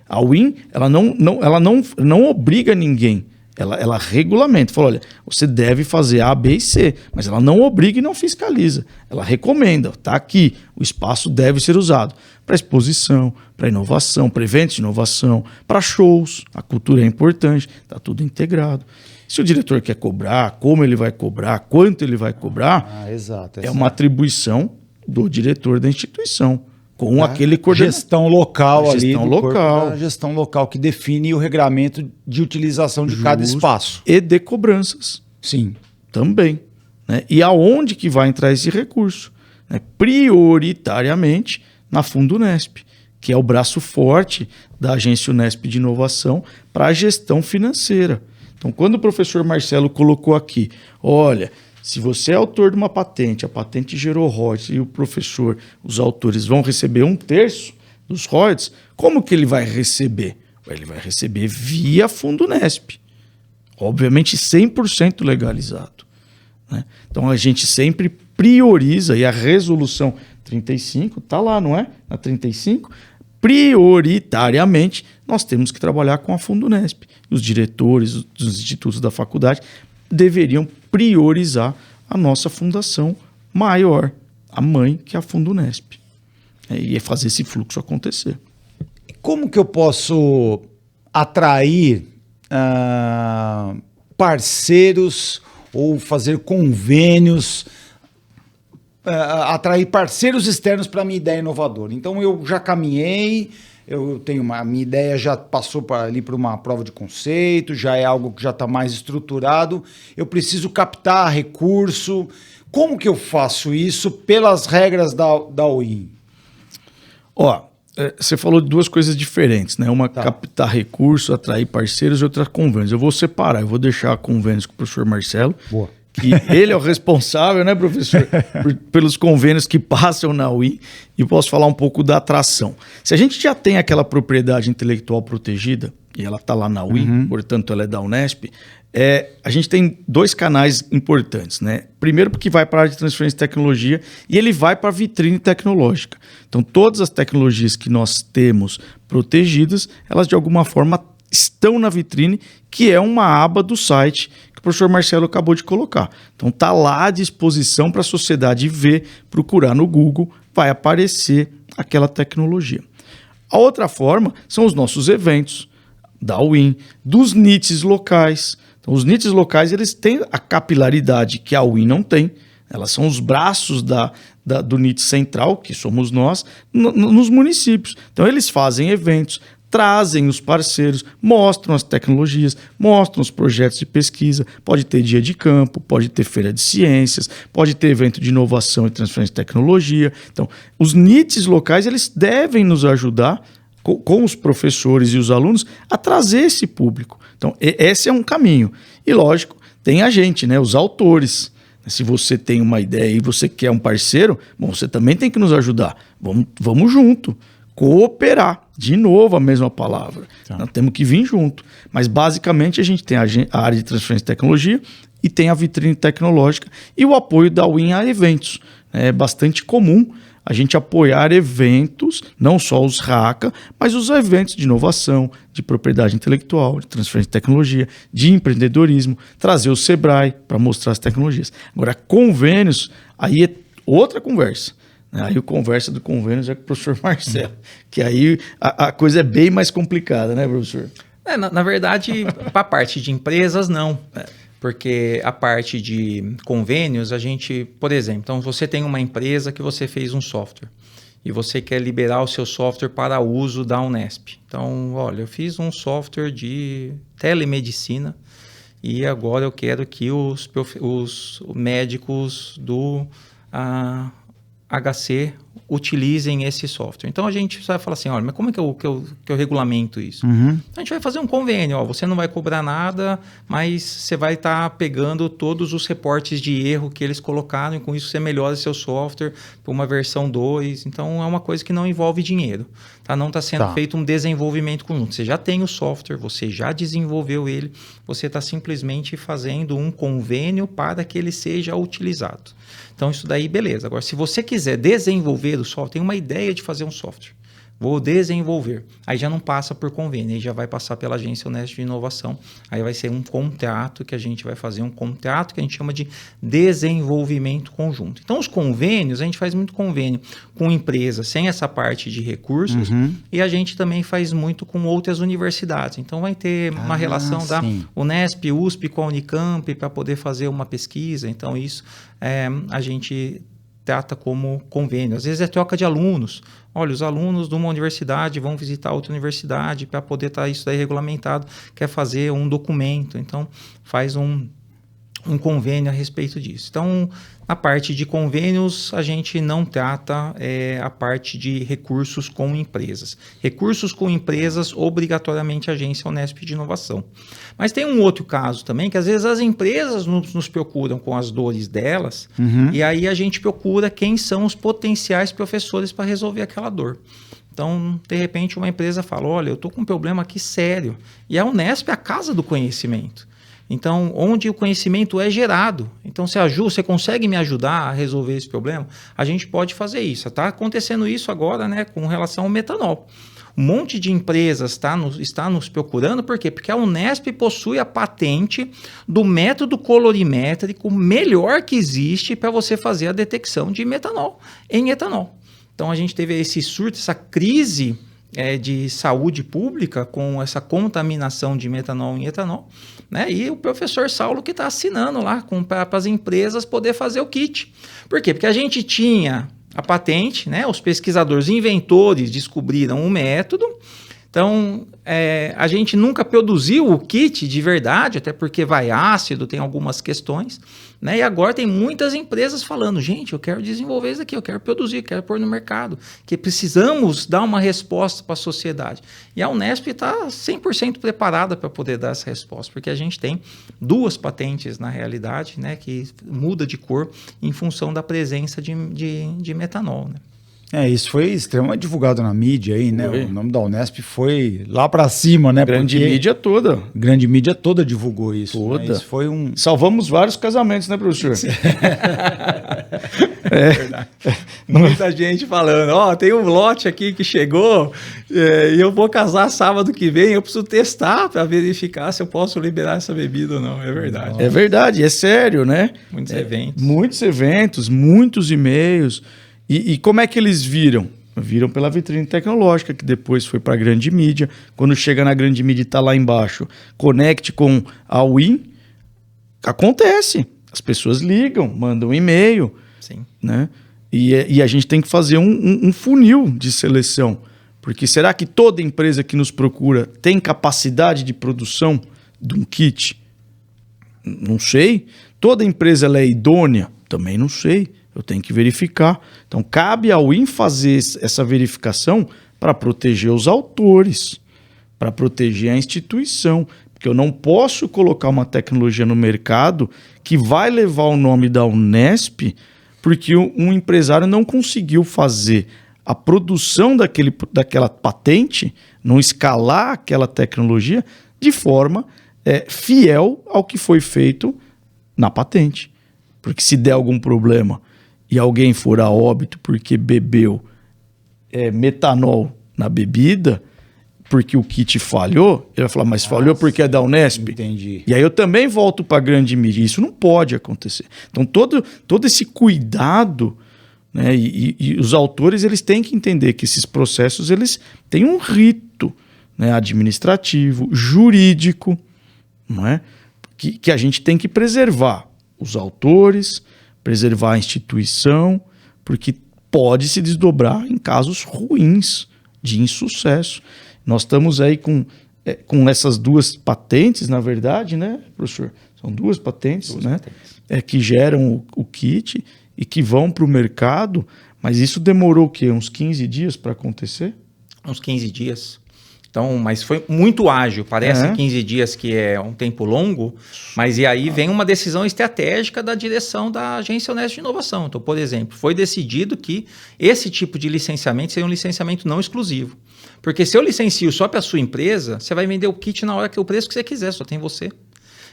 A UIN, ela não obriga ninguém. Ela regulamenta, fala, olha, você deve fazer A, B e C, mas ela não obriga e não fiscaliza. Ela recomenda, está aqui, o espaço deve ser usado para exposição, para inovação, para eventos de inovação, para shows, a cultura é importante, está tudo integrado. Se o diretor quer cobrar, como ele vai cobrar, quanto ele vai cobrar, exato, é uma atribuição do diretor da instituição. Com aquele coordenador. Gestão local ali. Gestão local. Gestão local que define o regramento de utilização de cada espaço. E de cobranças. Sim. Também. Né? E aonde que vai entrar esse recurso? Né? Prioritariamente na Fundunesp, que é o braço forte da Agência Unesp de Inovação para a gestão financeira. Então, quando o professor Marcelo colocou aqui, olha, se você é autor de uma patente, a patente gerou royalties e o professor, os autores vão receber 1/3 dos royalties, como que ele vai receber? Ele vai receber via Fundunesp. Obviamente 100% legalizado. Né? Então a gente sempre prioriza, e a resolução 35 está lá, não é? Na 35, prioritariamente nós temos que trabalhar com a Fundunesp. Os diretores dos institutos da faculdade deveriam priorizar a nossa fundação maior, a mãe, que é a Fundunesp. E fazer esse fluxo acontecer. Como que eu posso atrair parceiros ou fazer convênios, atrair parceiros externos para a minha ideia inovadora? Então eu já caminhei, eu tenho a minha ideia já passou ali por uma prova de conceito, já é algo que já está mais estruturado, eu preciso captar recurso. Como que eu faço isso pelas regras da UIN? Você falou de duas coisas diferentes, né? Uma captar recurso, atrair parceiros e outra convênios. Eu vou separar, eu vou deixar convênios com o professor Marcelo. Boa. Que ele é o responsável, né, professor, pelos convênios que passam na UIN, e posso falar um pouco da atração. Se a gente já tem aquela propriedade intelectual protegida, e ela está lá na UIN, portanto ela é da Unesp, a gente tem dois canais importantes, né? Primeiro porque vai para a área de transferência de tecnologia e ele vai para a vitrine tecnológica. Então todas as tecnologias que nós temos protegidas, elas de alguma forma estão na vitrine, que é uma aba do site que o professor Marcelo acabou de colocar. Então está lá à disposição para a sociedade ver, procurar no Google, vai aparecer aquela tecnologia. A outra forma são os nossos eventos da UIN, dos NITs locais. Então, os NITs locais eles têm a capilaridade que a UIN não tem. Elas são os braços do NIT central, que somos nós, nos municípios. Então eles fazem eventos, trazem os parceiros, mostram as tecnologias, mostram os projetos de pesquisa, pode ter dia de campo, pode ter feira de ciências, pode ter evento de inovação e transferência de tecnologia. Então, os NITs locais eles devem nos ajudar com os professores e os alunos a trazer esse público. Então, esse é um caminho. E, lógico, tem a gente, né, os autores. Se você tem uma ideia e você quer um parceiro, bom, você também tem que nos ajudar. Vamos junto. Cooperar, de novo a mesma palavra. Tá. Nós temos que vir junto. Mas basicamente a gente tem a área de transferência de tecnologia e tem a vitrine tecnológica e o apoio da UIN a eventos. É bastante comum a gente apoiar eventos, não só os RACA, mas os eventos de inovação, de propriedade intelectual, de transferência de tecnologia, de empreendedorismo, trazer o Sebrae para mostrar as tecnologias. Agora, convênios, aí é outra conversa. Aí o conversa do convênio é com o professor Marcelo, que aí a coisa é bem mais complicada, né, professor? Na verdade, para a parte de empresas, não. Porque a parte de convênios, a gente, por exemplo, então você tem uma empresa que você fez um software. e você quer liberar o seu software para uso da Unesp. Então, olha, eu fiz um software de telemedicina e agora eu quero que os médicos do HC utilizem esse software. Então a gente vai falar assim, olha, mas como é que eu regulamento isso? Então, a gente vai fazer um convênio, ó, você não vai cobrar nada, mas você vai estar pegando todos os reportes de erro que eles colocaram e com isso você melhora seu software para uma versão 2. Então é uma coisa que não envolve dinheiro. Tá? Não está sendo feito um desenvolvimento conjunto. Você já tem o software, você já desenvolveu ele, você está simplesmente fazendo um convênio para que ele seja utilizado. Então, isso daí, beleza. Agora, se você quiser desenvolver o software, tem uma ideia de fazer um software, vou desenvolver. Aí já não passa por convênio, aí já vai passar pela Agência Unesp de Inovação. Aí vai ser um contrato que a gente vai fazer, um contrato que a gente chama de desenvolvimento conjunto. Então, os convênios, a gente faz muito convênio com empresas sem essa parte de recursos e a gente também faz muito com outras universidades. Então, vai ter uma relação da Unesp, USP com a Unicamp para poder fazer uma pesquisa. Então, isso a gente trata como convênio. Às vezes é troca de alunos. Olha, os alunos de uma universidade vão visitar outra universidade para poder estar isso daí regulamentado, quer fazer um documento. Então, faz um convênio a respeito disso. Então, na parte de convênios, a gente não trata a parte de recursos com empresas. Recursos com empresas, obrigatoriamente, a Agência Unesp de Inovação. Mas tem um outro caso também, que às vezes as empresas nos procuram com as dores delas, e aí a gente procura quem são os potenciais professores para resolver aquela dor. Então, de repente, uma empresa fala, olha, eu estou com um problema aqui sério. E a Unesp é a casa do conhecimento. Então, onde o conhecimento é gerado. Então, você consegue me ajudar a resolver esse problema? A gente pode fazer isso. Está acontecendo isso agora, né, com relação ao metanol. Um monte de empresas está nos procurando, por quê? Porque a Unesp possui a patente do método colorimétrico melhor que existe para você fazer a detecção de metanol em etanol. Então, a gente teve esse surto, essa crise de saúde pública com essa contaminação de metanol em etanol, né? E o professor Saulo que está assinando lá para as empresas poder fazer o kit. Por quê? Porque a gente tinha a patente, né? Os pesquisadores inventores descobriram o método. Então, a gente nunca produziu o kit de verdade, até porque vai ácido, tem algumas questões, né? E agora tem muitas empresas falando, gente, eu quero desenvolver isso aqui, eu quero produzir, quero pôr no mercado, que precisamos dar uma resposta para a sociedade. E a Unesp está 100% preparada para poder dar essa resposta, porque a gente tem 2 patentes na realidade, né, que muda de cor em função da presença de metanol, né? Isso foi extremamente divulgado na mídia aí, né? O nome da Unesp foi lá para cima, né? Grande mídia toda. Grande mídia toda divulgou isso. Toda. Né? Isso foi Salvamos vários casamentos, né, professor? Verdade. Muita gente falando, tem um lote aqui que chegou e eu vou casar sábado que vem, eu preciso testar para verificar se eu posso liberar essa bebida ou não. É verdade. É verdade, é sério, né? Muitos eventos. Muitos eventos, muitos e-mails. E como é que eles viram? Viram pela vitrine tecnológica, que depois foi para a grande mídia. Quando chega na grande mídia e está lá embaixo, conecte com a Win, acontece. As pessoas ligam, mandam um e-mail. Sim. Né? E a gente tem que fazer um funil de seleção. Porque será que toda empresa que nos procura tem capacidade de produção de um kit? Não sei. Toda empresa ela é idônea? Também não sei. Eu tenho que verificar. Então, cabe ao Win fazer essa verificação para proteger os autores, para proteger a instituição. Porque eu não posso colocar uma tecnologia no mercado que vai levar o nome da Unesp porque um empresário não conseguiu fazer a produção daquela patente, não escalar aquela tecnologia de forma fiel ao que foi feito na patente. Porque se der algum problema e alguém for a óbito porque bebeu metanol na bebida, porque o kit falhou, ele vai falar, mas falhou porque é da Unesp? Entendi. E aí eu também volto para a grande mídia. Isso não pode acontecer. Então todo esse cuidado, né, e os autores eles têm que entender que esses processos eles têm um rito, né, administrativo, jurídico, não é? Que a gente tem que preservar os autores, preservar a instituição, porque pode se desdobrar em casos ruins de insucesso. Nós estamos aí com essas 2 patentes, na verdade, né, professor? São 2 patentes, né? Que geram o kit e que vão para o mercado, mas isso demorou o quê? Uns 15 dias para acontecer? Uns 15 dias. Então, mas foi muito ágil. Parece 15 dias que é um tempo longo, mas e aí vem uma decisão estratégica da direção da Agência Honesta de Inovação. Então, por exemplo, foi decidido que esse tipo de licenciamento seria um licenciamento não exclusivo. Porque se eu licencio só para a sua empresa, você vai vender o kit na hora que o preço que você quiser, só tem você.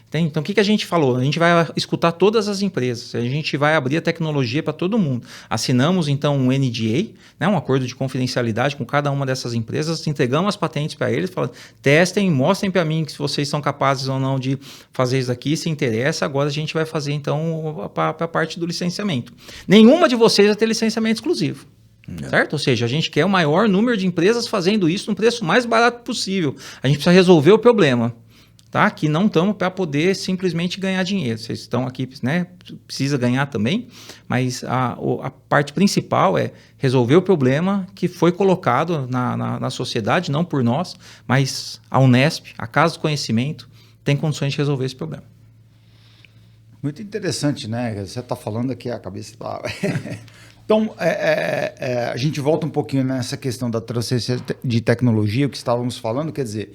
Entende? Então, o que a gente falou? A gente vai escutar todas as empresas, a gente vai abrir a tecnologia para todo mundo. Assinamos, então, um NDA, né, um acordo de confidencialidade com cada uma dessas empresas, entregamos as patentes para eles, falando, testem, mostrem para mim se vocês são capazes ou não de fazer isso aqui, se interessa, agora a gente vai fazer, então, para a parte do licenciamento. Nenhuma de vocês vai ter licenciamento exclusivo. Certo? Ou seja, a gente quer o maior número de empresas fazendo isso no preço mais barato possível. A gente precisa resolver o problema. Tá? Que não estamos para poder simplesmente ganhar dinheiro. Vocês estão aqui, né? Precisa ganhar também, mas a parte principal é resolver o problema que foi colocado na sociedade, não por nós, mas a Unesp, a Casa do Conhecimento, tem condições de resolver esse problema. Muito interessante, né? Você está falando aqui, a cabeça está... Então, a gente volta um pouquinho nessa questão da transferência de tecnologia, o que estávamos falando, quer dizer...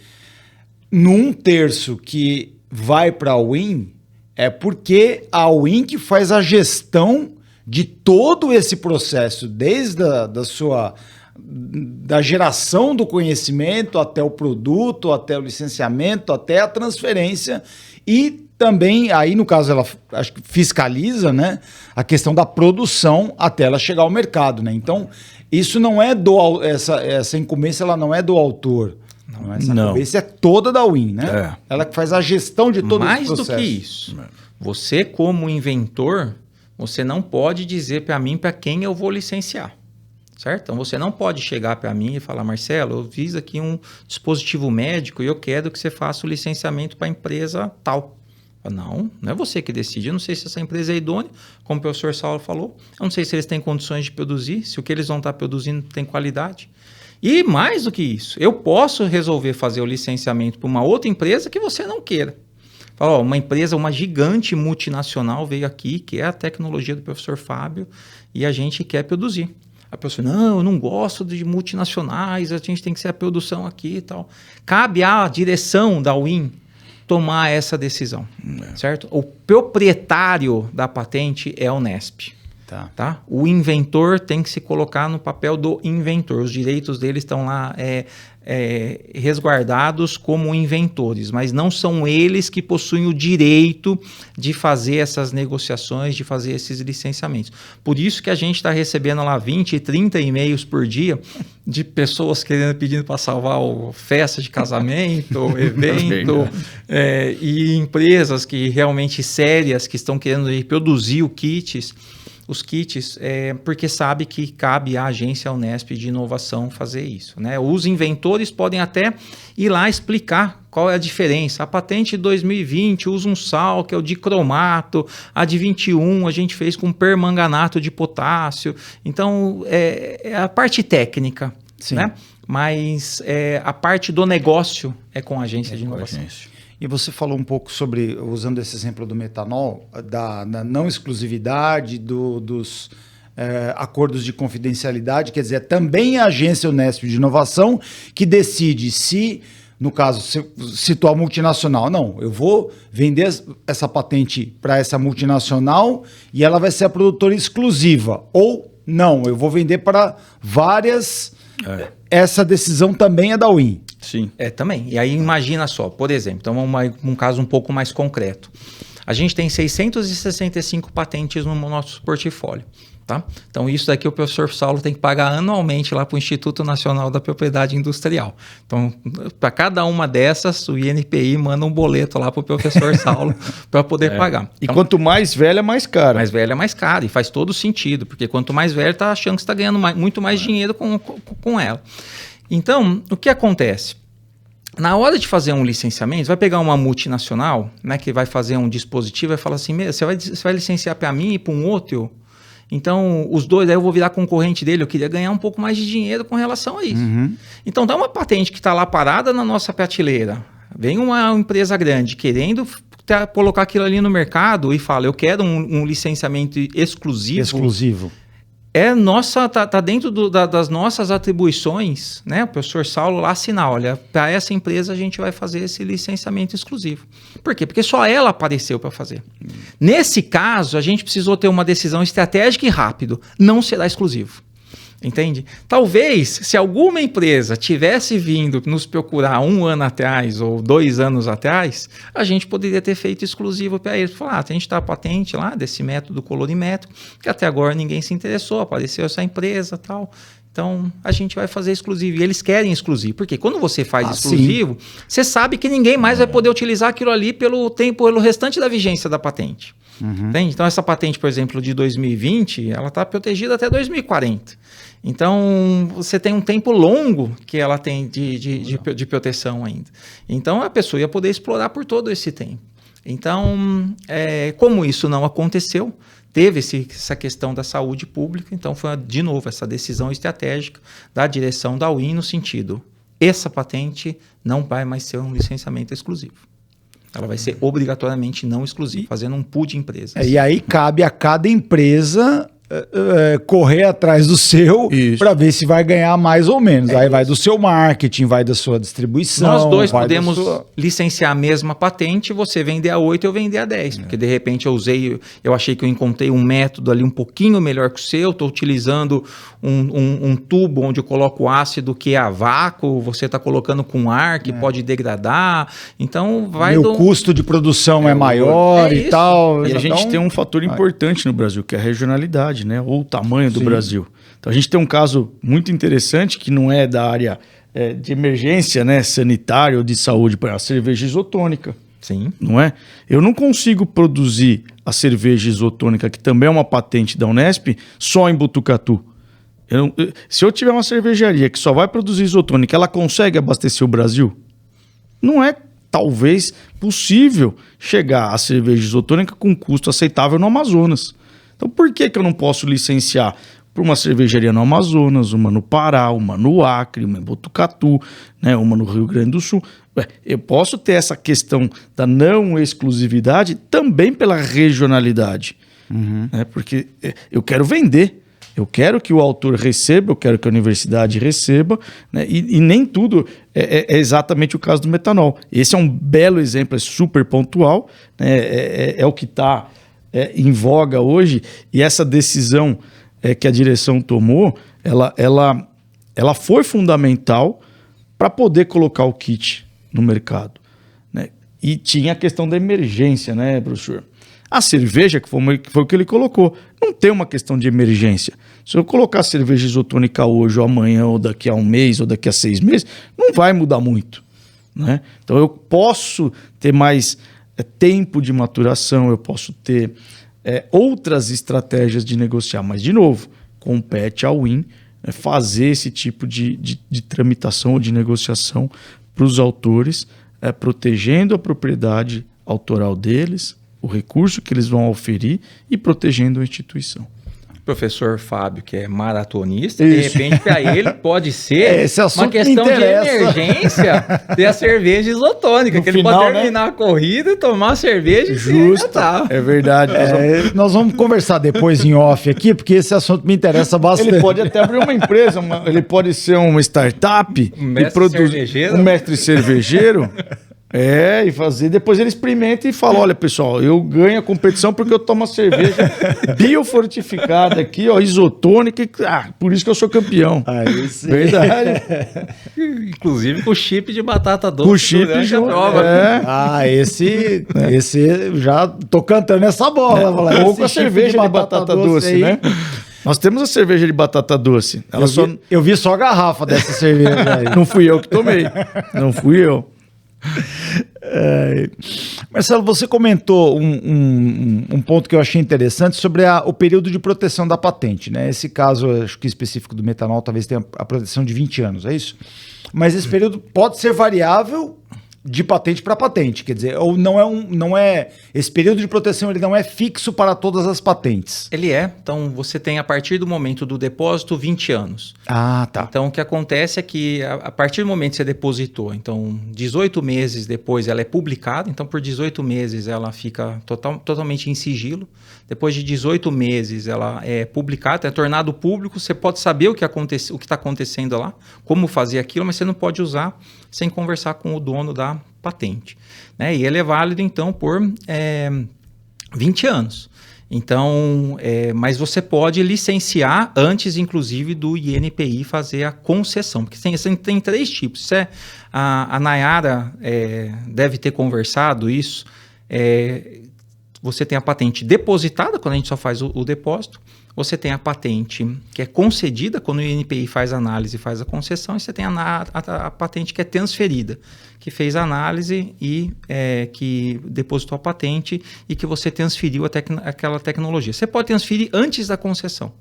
No 1/3 que vai para a Win, é porque a Win que faz a gestão de todo esse processo, desde da geração do conhecimento até o produto, até o licenciamento, até a transferência e também, aí no caso ela acho que fiscaliza, né, a questão da produção até ela chegar ao mercado, né? Então, isso não é essa incumbência ela não é do autor. Não, essa cabeça é toda da Win, né? Ela que faz a gestão de todo esse processo. Mais do que isso. Você, como inventor, você não pode dizer para mim para quem eu vou licenciar. Certo? Então, você não pode chegar para mim e falar, Marcelo, eu fiz aqui um dispositivo médico e eu quero que você faça o licenciamento para a empresa tal. Não é você que decide. Eu não sei se essa empresa é idônea, como o professor Saulo falou. Eu não sei se eles têm condições de produzir, se o que eles vão estar produzindo tem qualidade. E mais do que isso, eu posso resolver fazer o licenciamento para uma outra empresa que você não queira. Fala, uma empresa, uma gigante multinacional veio aqui, que é a tecnologia do professor Fábio, e a gente quer produzir. A pessoa, não, eu não gosto de multinacionais, a gente tem que ser a produção aqui e tal. Cabe à direção da Win tomar essa decisão, certo? O proprietário da patente é a Unesp. Tá? O inventor tem que se colocar no papel do inventor. Os direitos dele estão lá resguardados como inventores, mas não são eles que possuem o direito de fazer essas negociações, de fazer esses licenciamentos. Por isso que a gente está recebendo lá 20, 30 e-mails por dia de pessoas pedindo para salvar festa de casamento, evento, e empresas que realmente sérias que estão querendo produzir os kits, porque sabe que cabe à agência Unesp de inovação fazer isso, né? Os inventores podem até ir lá explicar qual é a diferença. A patente de 2020 usa um sal, que é o dicromato, a de 21 a gente fez com permanganato de potássio. Então, é a parte técnica, né? Mas a parte do negócio é com a agência de inovação. E você falou um pouco sobre, usando esse exemplo do metanol, da não exclusividade, dos acordos de confidencialidade, quer dizer, também a agência Unesp de inovação que decide se, no caso, citou a multinacional, não, eu vou vender essa patente para essa multinacional e ela vai ser a produtora exclusiva, ou não, eu vou vender para várias... Essa decisão também é da Win. Sim. Também. E aí imagina só, por exemplo, então vamos um caso um pouco mais concreto. A gente tem 665 patentes no nosso portfólio. Tá? Então isso daqui o professor Saulo tem que pagar anualmente lá para o Instituto Nacional da Propriedade Industrial. Então, para cada uma dessas, o INPI manda um boleto lá para o professor Saulo para poder pagar. E quanto mais velha, mais caro. Mais velha, mais caro. E faz todo sentido, porque quanto mais velho, está achando que está ganhando muito mais dinheiro com ela. Então, o que acontece? Na hora de fazer um licenciamento, vai pegar uma multinacional, né, que vai fazer um dispositivo e vai falar assim, você vai licenciar para mim e para um outro? Então, os dois, aí eu vou virar concorrente dele, eu queria ganhar um pouco mais de dinheiro com relação a isso. Então, dá uma patente que está lá parada na nossa prateleira. Vem uma empresa grande querendo colocar aquilo ali no mercado e fala, eu quero um licenciamento exclusivo. Tá dentro das nossas atribuições, né? O professor Saulo lá assinar, olha, para essa empresa a gente vai fazer esse licenciamento exclusivo. Por quê? Porque só ela apareceu para fazer. Nesse caso, a gente precisou ter uma decisão estratégica e rápido. Não será exclusivo. Entende? Talvez, se alguma empresa tivesse vindo nos procurar 1 ano atrás ou 2 anos atrás, a gente poderia ter feito exclusivo para eles. Falar, a gente está a patente lá desse método colorimétrico, que até agora ninguém se interessou, apareceu essa empresa e tal. Então, a gente vai fazer exclusivo. E eles querem exclusivo. Porque quando você faz exclusivo, você sabe que ninguém mais vai poder utilizar aquilo ali pelo restante da vigência da patente. Entende? Então, essa patente, por exemplo, de 2020, ela está protegida até 2040. Então, você tem um tempo longo que ela tem de proteção ainda. Então, a pessoa ia poder explorar por todo esse tempo. Então, como isso não aconteceu, teve essa questão da saúde pública, então foi, de novo, essa decisão estratégica da direção da UIN no sentido, essa patente não vai mais ser um licenciamento exclusivo. Ela vai ser obrigatoriamente não exclusiva, fazendo um pool de empresas. E aí cabe a cada empresa correr atrás do seu para ver se vai ganhar mais ou menos. Aí vai do seu marketing, vai da sua distribuição. Nós dois podemos licenciar a mesma patente, você vender a 8 e eu vender a 10. Porque de repente eu achei que eu encontrei um método ali um pouquinho melhor que o seu, estou utilizando um tubo onde eu coloco ácido que é a vácuo, você está colocando com ar que pode degradar. Então vai o custo de produção é maior e tal. E a gente tem um fator importante no Brasil, que é a regionalidade. Né? Ou o tamanho do Brasil. Então a gente tem um caso muito interessante que não é da área de emergência, né, sanitária ou de saúde, para a cerveja isotônica. Sim. Não é? Eu não consigo produzir a cerveja isotônica, que também é uma patente da Unesp, só em Botucatu. Se eu tiver uma cervejaria que só vai produzir isotônica, ela consegue abastecer o Brasil? Não é, talvez, possível chegar a cerveja isotônica com custo aceitável no Amazonas. Então, por que eu não posso licenciar para uma cervejaria no Amazonas, uma no Pará, uma no Acre, uma em Botucatu, né, uma no Rio Grande do Sul? Eu posso ter essa questão da não exclusividade também pela regionalidade. Né, porque eu quero vender, eu quero que o autor receba, eu quero que a universidade receba, né, e nem tudo é exatamente o caso do metanol. Esse é um belo exemplo, é super pontual, né, é o que está... em voga hoje, e essa decisão que a direção tomou, ela foi fundamental para poder colocar o kit no mercado. Né? E tinha a questão da emergência, né, professor? A cerveja, que foi o que ele colocou, não tem uma questão de emergência. Se eu colocar cerveja isotônica hoje, ou amanhã, ou daqui a 1 mês, ou daqui a 6 meses, não vai mudar muito. Né? Então eu posso ter mais... tempo de maturação, eu posso ter outras estratégias de negociar, mas, de novo, compete ao UIN fazer esse tipo de tramitação ou de negociação para os autores, protegendo a propriedade autoral deles, o recurso que eles vão oferir e protegendo a instituição. Professor Fábio, que é maratonista, de repente para ele pode ser uma questão de emergência ter a cerveja isotônica, no que ele final, pode terminar, né, a corrida, tomar a cerveja justo, é verdade. Nós vamos conversar depois em off aqui, porque esse assunto me interessa bastante. Ele pode até abrir uma empresa, ele pode ser uma startup, um mestre cervejeiro. E fazer, depois ele experimenta e fala, olha pessoal, eu ganho a competição porque eu tomo a cerveja biofortificada aqui, ó, isotônica, por isso que eu sou campeão. Verdade. Inclusive com chip de batata doce. Com chip de prova. Esse já tô cantando essa bola. Ou com a cerveja de batata doce, né? Nós temos a cerveja de batata doce. Eu vi só a garrafa dessa cerveja aí. Não fui eu que tomei. Não fui eu. Marcelo, você comentou um ponto que eu achei interessante sobre o período de proteção da patente, né? Esse caso, acho que específico do metanol, talvez tenha a proteção de 20 anos, é isso? Mas esse período pode ser variável de patente para patente, quer dizer, ou não é esse período de proteção, ele não é fixo para todas as patentes. Ele é, então você tem a partir do momento do depósito 20 anos. Ah, tá. Então o que acontece é que a partir do momento que você depositou, então 18 meses depois ela é publicada, então por 18 meses ela fica totalmente em sigilo. Depois de 18 meses ela é publicada, é tornado público, você pode saber o que está acontecendo lá, como fazer aquilo, mas você não pode usar sem conversar com o dono da patente, né? E ele é válido então por 20 anos. Então, mas você pode licenciar antes, inclusive, do INPI fazer a concessão, porque tem 3 tipos. A Nayara deve ter conversado isso. Você tem a patente depositada, quando a gente só faz o depósito. Você tem a patente que é concedida, quando o INPI faz a análise e faz a concessão. E você tem a patente que é transferida, que fez a análise e que depositou a patente e que você transferiu aquela tecnologia. Você pode transferir antes da concessão.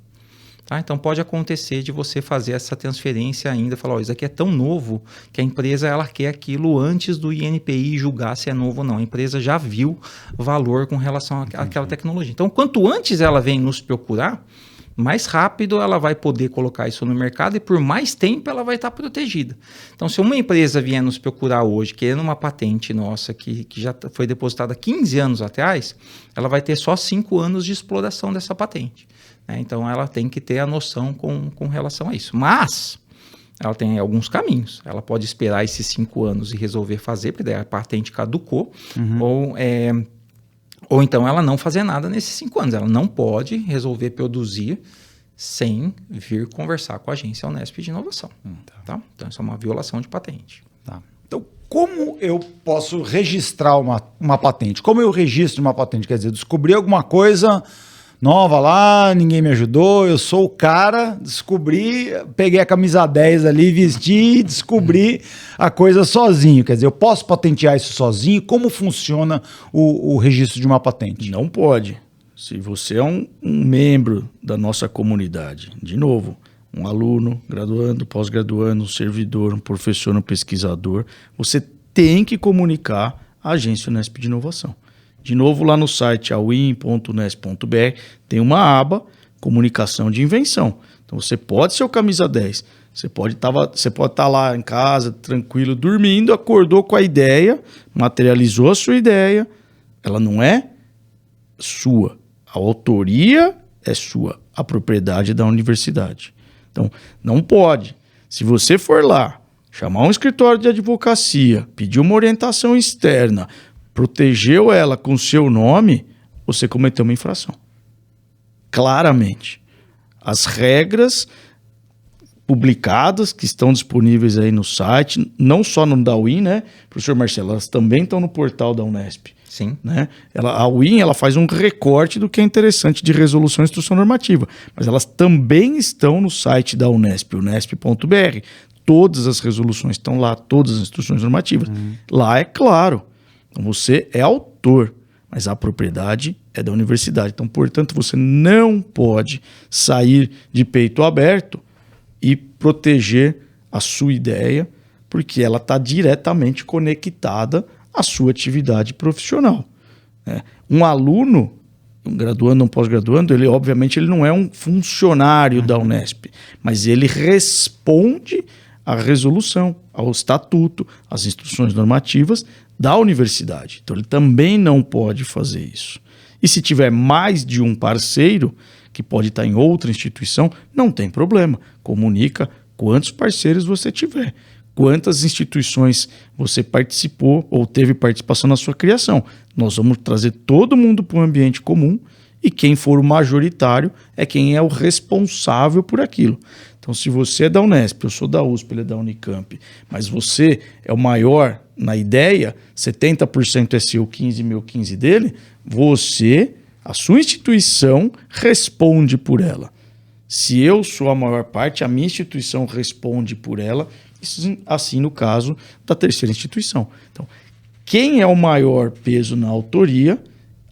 Tá? Então, pode acontecer de você fazer essa transferência ainda, falar, isso aqui é tão novo que a empresa ela quer aquilo antes do INPI julgar se é novo ou não. A empresa já viu valor com relação àquela tecnologia. Então, quanto antes ela vem nos procurar, mais rápido ela vai poder colocar isso no mercado e por mais tempo ela vai estar protegida. Então, se uma empresa vier nos procurar hoje, querendo uma patente nossa que já foi depositada 15 anos atrás, ela vai ter só 5 anos de exploração dessa patente. Então, ela tem que ter a noção com relação a isso. Mas, ela tem alguns caminhos. Ela pode esperar esses 5 anos e resolver fazer, porque daí a patente caducou, ou então ela não fazer nada nesses 5 anos. Ela não pode resolver produzir sem vir conversar com a agência Unesp de inovação. Tá? Então, isso é uma violação de patente. Tá. Então, como eu posso registrar uma patente? Como eu registro uma patente? Quer dizer, descobri alguma coisa nova lá, ninguém me ajudou, eu sou o cara, descobri, peguei a camisa 10 ali, vesti e descobri a coisa sozinho. Quer dizer, eu posso patentear isso sozinho? Como funciona o registro de uma patente? Não pode. Se você é um membro da nossa comunidade, de novo, um aluno, graduando, pós-graduando, um servidor, um professor, um pesquisador, você tem que comunicar à agência Unesp de Inovação. De novo, lá no site awin.unesp.br tem uma aba comunicação de invenção. Então você pode ser o camisa 10, você pode estar lá em casa, tranquilo, dormindo, acordou com a ideia, materializou a sua ideia, ela não é sua, a autoria é sua, a propriedade é da universidade. Então não pode. Se você for lá, chamar um escritório de advocacia, pedir uma orientação externa, protegeu ela com seu nome, você cometeu uma infração. Claramente. As regras publicadas, que estão disponíveis aí no site, não só no da UIN, né, professor Marcelo, elas também estão no portal da Unesp. Sim. Né? A UIN ela faz um recorte do que é interessante de resolução e instrução normativa, mas elas também estão no site da Unesp, unesp.br. Todas as resoluções estão lá, todas as instruções normativas. Lá é claro. Então você é autor, mas a propriedade é da universidade. Então, portanto, você não pode sair de peito aberto e proteger a sua ideia, porque ela está diretamente conectada à sua atividade profissional. Um aluno, um graduando, um pós-graduando, ele obviamente ele não é um funcionário da Unesp, mas ele responde à resolução, ao estatuto, às instruções normativas da universidade. Então ele também não pode fazer isso. E se tiver mais de um parceiro, que pode estar em outra instituição, não tem problema. Comunica quantos parceiros você tiver, quantas instituições você participou ou teve participação na sua criação. Nós vamos trazer todo mundo para um ambiente comum e quem for o majoritário é quem é o responsável por aquilo. Então, se você é da Unesp, eu sou da USP, ele é da Unicamp, mas você é o maior na ideia, 70% é seu, 15 mil, 15 dele, você, a sua instituição, responde por ela. Se eu sou a maior parte, a minha instituição responde por ela, isso assim no caso da terceira instituição. Então, quem é o maior peso na autoria,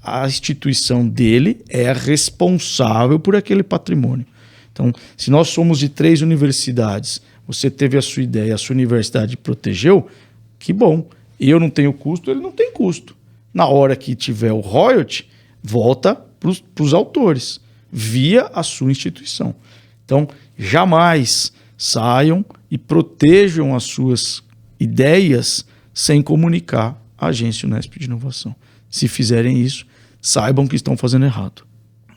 a instituição dele é a responsável por aquele patrimônio. Então, se nós somos de 3 universidades, você teve a sua ideia, a sua universidade protegeu, que bom. Eu não tenho custo, ele não tem custo. Na hora que tiver o royalty, volta para os autores, via a sua instituição. Então, jamais saiam e protejam as suas ideias sem comunicar à Agência Unesp de Inovação. Se fizerem isso, saibam que estão fazendo errado.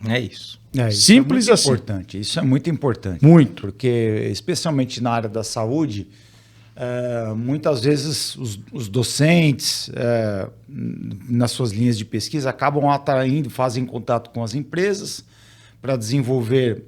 É isso. Isso Simples é muito assim. importante. Isso é muito importante. Muito. Porque, especialmente na área da saúde, muitas vezes os docentes, nas suas linhas de pesquisa, acabam atraindo, fazem contato com as empresas para desenvolver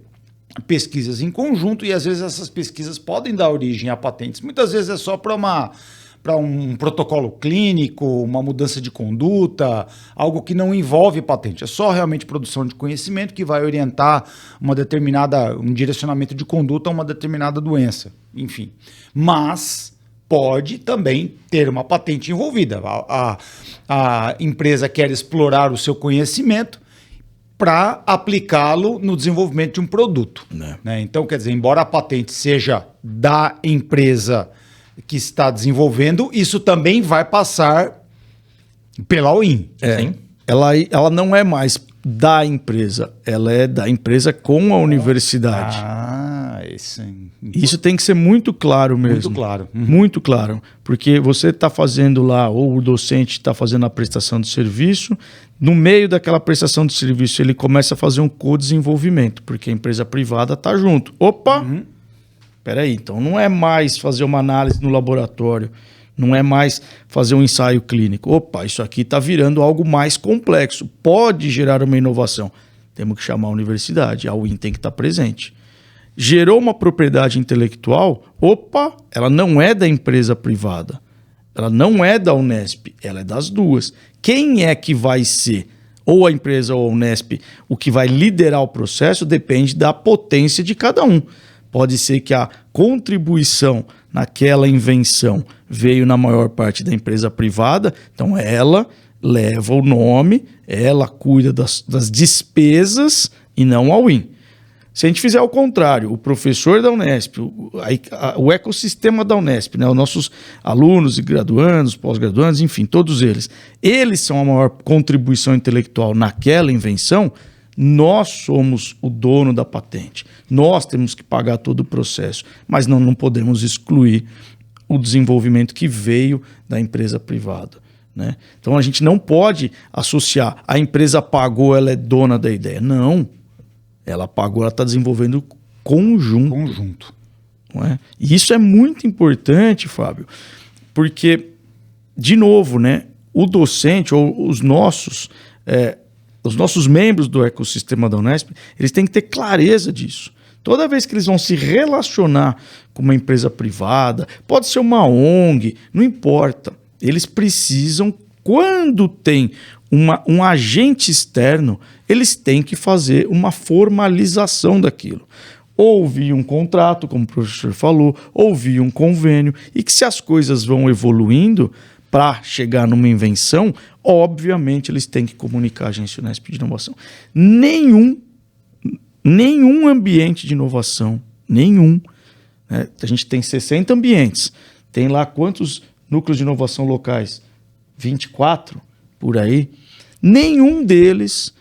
pesquisas em conjunto, e às vezes essas pesquisas podem dar origem a patentes. Muitas vezes é só para um protocolo clínico, uma mudança de conduta, algo que não envolve patente. É só realmente produção de conhecimento que vai orientar um direcionamento de conduta a uma determinada doença. Enfim. Mas pode também ter uma patente envolvida. A empresa quer explorar o seu conhecimento para aplicá-lo no desenvolvimento de um produto. Né? Então, quer dizer, embora a patente seja da empresa que está desenvolvendo, isso também vai passar pela UIN. Sim. Ela não é mais da empresa, ela é da empresa com a universidade. Isso tem que ser muito claro mesmo. Muito claro. Muito claro. Porque você está fazendo lá, ou o docente está fazendo a prestação de serviço, no meio daquela prestação de serviço ele começa a fazer um co-desenvolvimento, porque a empresa privada está junto. Opa! Peraí, então não é mais fazer uma análise no laboratório, não é mais fazer um ensaio clínico. Opa, isso aqui está virando algo mais complexo, pode gerar uma inovação. Temos que chamar a universidade, a UIN tem que estar presente. Gerou uma propriedade intelectual, opa, ela não é da empresa privada, ela não é da Unesp, ela é das duas. Quem é que vai ser, ou a empresa ou a Unesp, o que vai liderar o processo depende da potência de cada um. Pode ser que a contribuição naquela invenção veio na maior parte da empresa privada, então ela leva o nome, ela cuida das despesas e não a UIN. Se a gente fizer o contrário, o professor da Unesp, o ecossistema da Unesp, né, os nossos alunos e graduandos, pós-graduandos, enfim, todos eles são a maior contribuição intelectual naquela invenção, nós somos o dono da patente. Nós temos que pagar todo o processo, mas não podemos excluir o desenvolvimento que veio da empresa privada. Né? Então a gente não pode associar a empresa pagou, ela é dona da ideia. Não. Ela pagou, ela está desenvolvendo conjunto. Não é? E isso é muito importante, Fábio, porque, de novo, né, o docente ou os nossos membros do ecossistema da Unesp, eles têm que ter clareza disso. Toda vez que eles vão se relacionar com uma empresa privada, pode ser uma ONG, não importa. Eles precisam, quando tem um agente externo, eles têm que fazer uma formalização daquilo. Ou via um contrato, como o professor falou, ou via um convênio, e que se as coisas vão evoluindo para chegar numa invenção, obviamente eles têm que comunicar a Agência Unesp de Inovação. Nenhum ambiente de inovação, nenhum. Né? A gente tem 60 ambientes, tem lá quantos núcleos de inovação locais? 24, por aí. Nenhum deles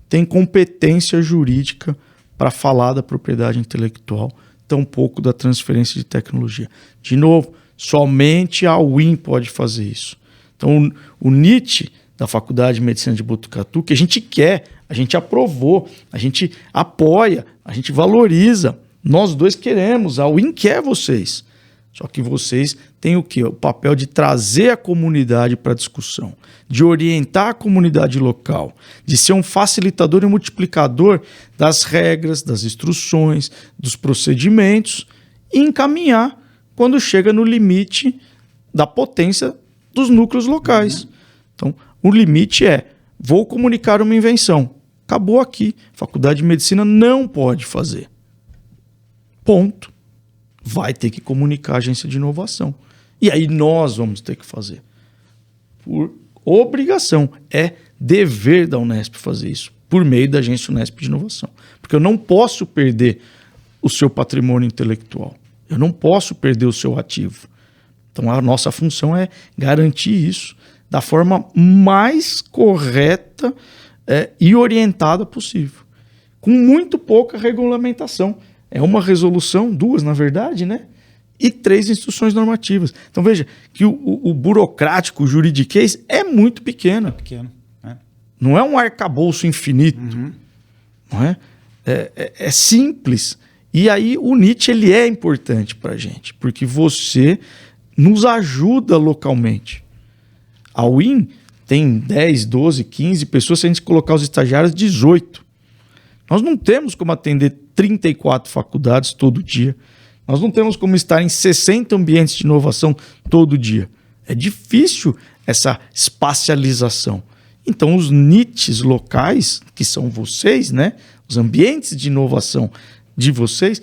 tem competência jurídica para falar da propriedade intelectual, tampouco da transferência de tecnologia. De novo, somente a UIN pode fazer isso. Então, o NIT da Faculdade de Medicina de Botucatu, que a gente quer, a gente aprovou, a gente apoia, a gente valoriza. Nós dois queremos, a UIN quer vocês. Só que vocês têm o quê? O papel de trazer a comunidade para a discussão, de orientar a comunidade local, de ser um facilitador e multiplicador das regras, das instruções, dos procedimentos e encaminhar quando chega no limite da potência dos núcleos locais. Então, o limite é, vou comunicar uma invenção. Acabou aqui. Faculdade de Medicina não pode fazer. Ponto. Vai ter que comunicar a agência de inovação. E aí nós vamos ter que fazer. Por obrigação. É dever da Unesp fazer isso, por meio da agência Unesp de Inovação. Porque eu não posso perder o seu patrimônio intelectual. Eu não posso perder o seu ativo. Então, a nossa função é garantir isso da forma mais correta e orientada possível, com muito pouca regulamentação. É uma resolução, 2, na verdade, né? E 3 instruções normativas. Então, veja que o burocrático, o juridiquês, é muito pequeno. Não é um arcabouço infinito. Não é? É simples. E aí o NIT ele é importante para a gente, porque você nos ajuda localmente. A UIM tem 10, 12, 15 pessoas, se a gente colocar os estagiários, 18. Nós não temos como atender 34 faculdades todo dia. Nós não temos como estar em 60 ambientes de inovação todo dia. É difícil essa espacialização. Então, os NITs locais, que são vocês, né? Os ambientes de inovação de vocês,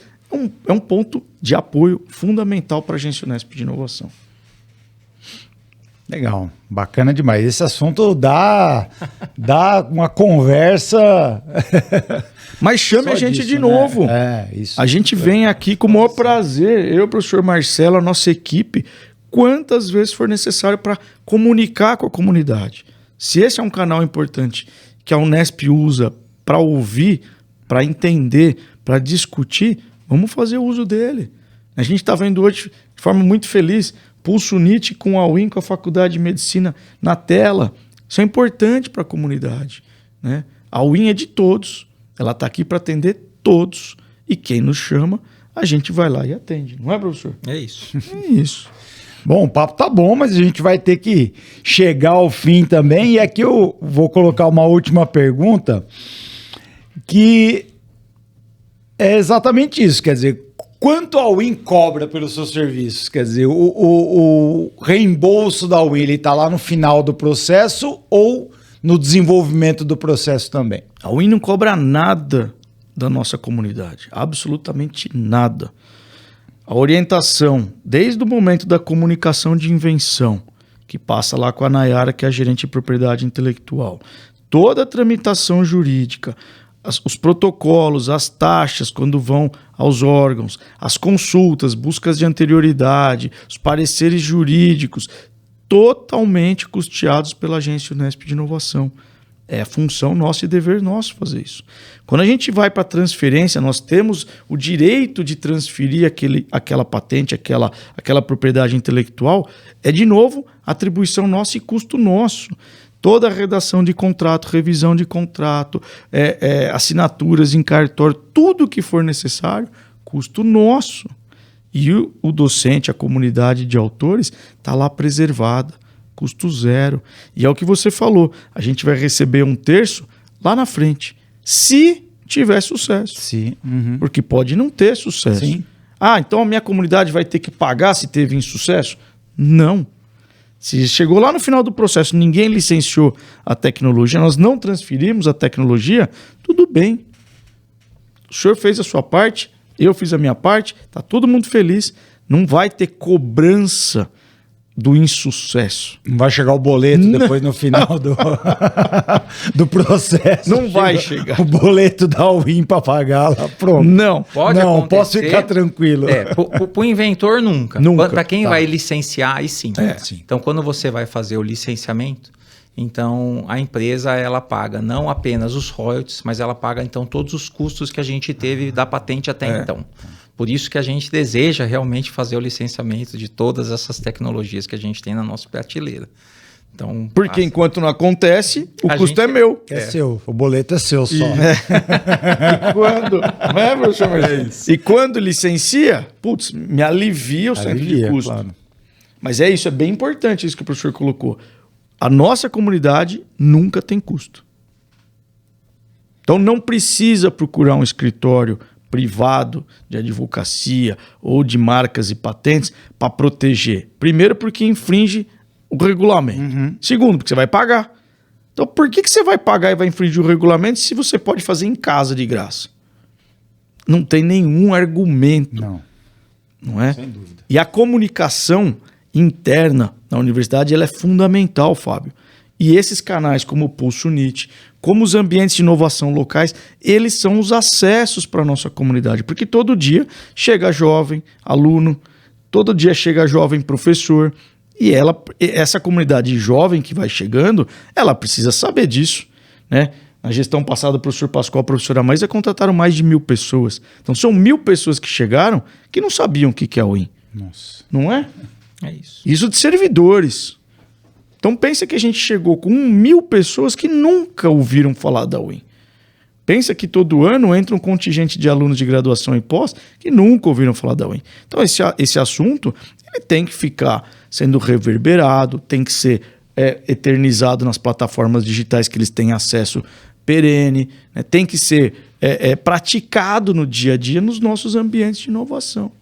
é um ponto de apoio fundamental para a Agência Unesp de Inovação. Legal, bacana demais. Esse assunto dá uma conversa. Mas chame a gente de novo. Isso. A gente vem aqui com o maior prazer. Eu, o professor Marcelo, a nossa equipe, quantas vezes for necessário para comunicar com a comunidade. Se esse é um canal importante que a Unesp usa para ouvir, para entender, para discutir, vamos fazer uso dele. A gente está vendo hoje de forma muito feliz Pulso NIT com a UIM, com a Faculdade de Medicina na tela. Isso é importante para a comunidade, né? A UIM é de todos. Ela está aqui para atender todos. E quem nos chama, a gente vai lá e atende. Não é, professor? É isso. É isso. Bom, o papo tá bom, mas a gente vai ter que chegar ao fim também. E aqui eu vou colocar uma última pergunta, que é exatamente isso. Quer dizer, quanto a UIM cobra pelos seus serviços? Quer dizer, o reembolso da UIM está lá no final do processo ou no desenvolvimento do processo também? A UIM não cobra nada da nossa comunidade, absolutamente nada. A orientação, desde o momento da comunicação de invenção, que passa lá com a Nayara, que é a gerente de propriedade intelectual, toda a tramitação jurídica, os protocolos, as taxas quando vão aos órgãos, as consultas, buscas de anterioridade, os pareceres jurídicos, totalmente custeados pela Agência Unesp de Inovação. É função nossa e dever nosso fazer isso. Quando a gente vai para a transferência, nós temos o direito de transferir aquela patente, aquela propriedade intelectual, é de novo atribuição nossa e custo nosso. Toda a redação de contrato, revisão de contrato, assinaturas em cartório, tudo que for necessário, custo nosso. E o docente, a comunidade de autores, está lá preservada, custo zero. E é o que você falou, a gente vai receber 1/3 lá na frente, se tiver sucesso. Sim. Uhum. Porque pode não ter sucesso. Sim. Ah, então a minha comunidade vai ter que pagar se teve insucesso? Não. Se chegou lá no final do processo, ninguém licenciou a tecnologia, nós não transferimos a tecnologia, tudo bem. O senhor fez a sua parte, eu fiz a minha parte, está todo mundo feliz. Não vai ter cobrança do insucesso. Não vai chegar o boleto depois no final do processo. Não vai chegar. O boleto da UIM para pagar lá, pronto. Não. Pode não, acontecer. Posso ficar tranquilo. Para o inventor, nunca. Nunca. Para quem Tá. vai licenciar, aí sim. Sim. Então, quando você vai fazer o licenciamento, então a empresa ela paga não apenas os royalties, mas ela paga então todos os custos que a gente teve da patente até então. Por isso que a gente deseja realmente fazer o licenciamento de todas essas tecnologias que a gente tem na nossa prateleira. Então, Porque enquanto não acontece, o custo é meu. É seu, o boleto é seu só. E quando, não é, professor Marcelo? E quando licencia, putz, me alivia o centro de custo. Claro. Mas é isso, é bem importante isso que o professor colocou. A nossa comunidade nunca tem custo. Então não precisa procurar um escritório privado de advocacia ou de marcas e patentes para proteger. Primeiro, porque infringe o regulamento. Segundo, porque você vai pagar. Então, por que você vai pagar e vai infringir o regulamento se você pode fazer em casa de graça? Não tem nenhum argumento. Não é? Sem dúvida. E a comunicação interna na universidade ela é fundamental, Fábio. E esses canais como o Pulso NIT, como os ambientes de inovação locais, eles são os acessos para a nossa comunidade. Porque todo dia chega jovem, aluno, todo dia chega jovem professor, e essa comunidade jovem que vai chegando, ela precisa saber disso, né? Na gestão passada, o professor Pascoal e a professora Maísa contrataram mais de 1.000 pessoas. Então, são 1.000 pessoas que chegaram que não sabiam o que é a UIM. Nossa. Não é? É isso. Isso de servidores. Então, pensa que a gente chegou com 1.000 pessoas que nunca ouviram falar da UIM. Pensa que todo ano entra um contingente de alunos de graduação e pós que nunca ouviram falar da UIM. Então, esse assunto ele tem que ficar sendo reverberado, tem que ser eternizado nas plataformas digitais que eles têm acesso perene, né? Tem que ser praticado no dia a dia nos nossos ambientes de inovação,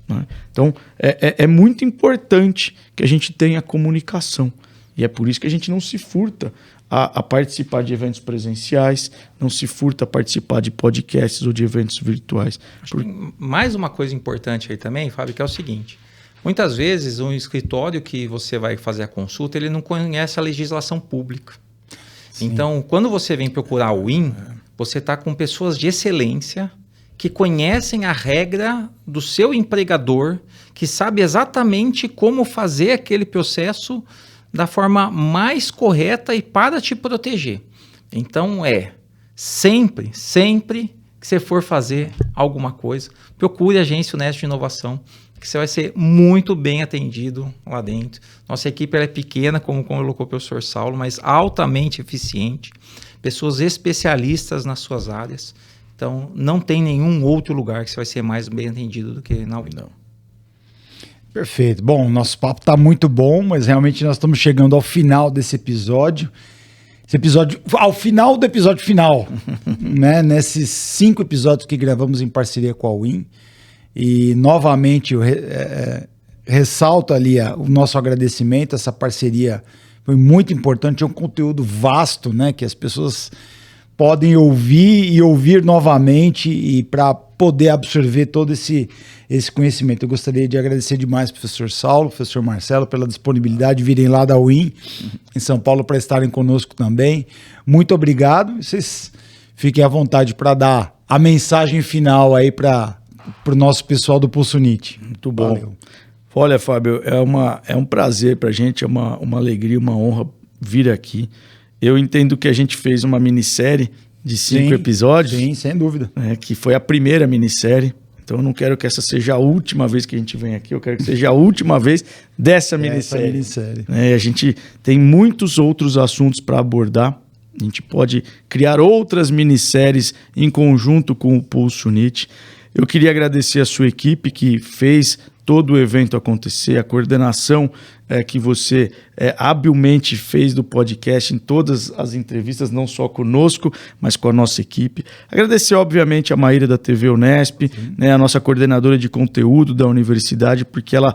né? Então, é muito importante que a gente tenha comunicação. E é por isso que a gente não se furta a participar de eventos presenciais, não se furta a participar de podcasts ou de eventos virtuais. Mais uma coisa importante aí também, Fábio, que é o seguinte. Muitas vezes, um escritório que você vai fazer a consulta, ele não conhece a legislação pública. Sim. Então, quando você vem procurar o UIM, você está com pessoas de excelência que conhecem a regra do seu empregador, que sabe exatamente como fazer aquele processo da forma mais correta e para te proteger. Então, sempre que você for fazer alguma coisa, procure a Agência Unesp de Inovação, que você vai ser muito bem atendido lá dentro. Nossa equipe é pequena, como colocou o professor Saulo, mas altamente eficiente. Pessoas especialistas nas suas áreas. Então, não tem nenhum outro lugar que você vai ser mais bem atendido do que na UIM. Perfeito. Bom, nosso papo está muito bom, mas realmente nós estamos chegando ao final desse episódio. Ao final do episódio final, né? Nesses 5 episódios que gravamos em parceria com a UIM. E, novamente, eu ressalto ali o nosso agradecimento. Essa parceria foi muito importante. É um conteúdo vasto, né? Que as pessoas podem ouvir e ouvir novamente e para poder absorver todo esse conhecimento. Eu gostaria de agradecer demais ao professor Saulo, professor Marcelo, pela disponibilidade de virem lá da UIM, em São Paulo, para estarem conosco também. Muito obrigado. Vocês fiquem à vontade para dar a mensagem final aí para o nosso pessoal do PulsoNit. Muito bom. Valeu. Olha, Fábio, é um prazer para a gente, é uma alegria, uma honra vir aqui. Eu entendo que a gente fez uma minissérie de 5 episódios. Sim, sem dúvida. Que foi a primeira minissérie. Então eu não quero que essa seja a última vez que a gente vem aqui, eu quero que seja a última vez dessa minissérie. A gente tem muitos outros assuntos para abordar. A gente pode criar outras minisséries em conjunto com o PulsoNit. Eu queria agradecer a sua equipe que fez todo o evento acontecer, a coordenação que você habilmente fez do podcast em todas as entrevistas, não só conosco, mas com a nossa equipe. Agradecer, obviamente, a Maíra da TV Unesp, né, a nossa coordenadora de conteúdo da universidade, porque ela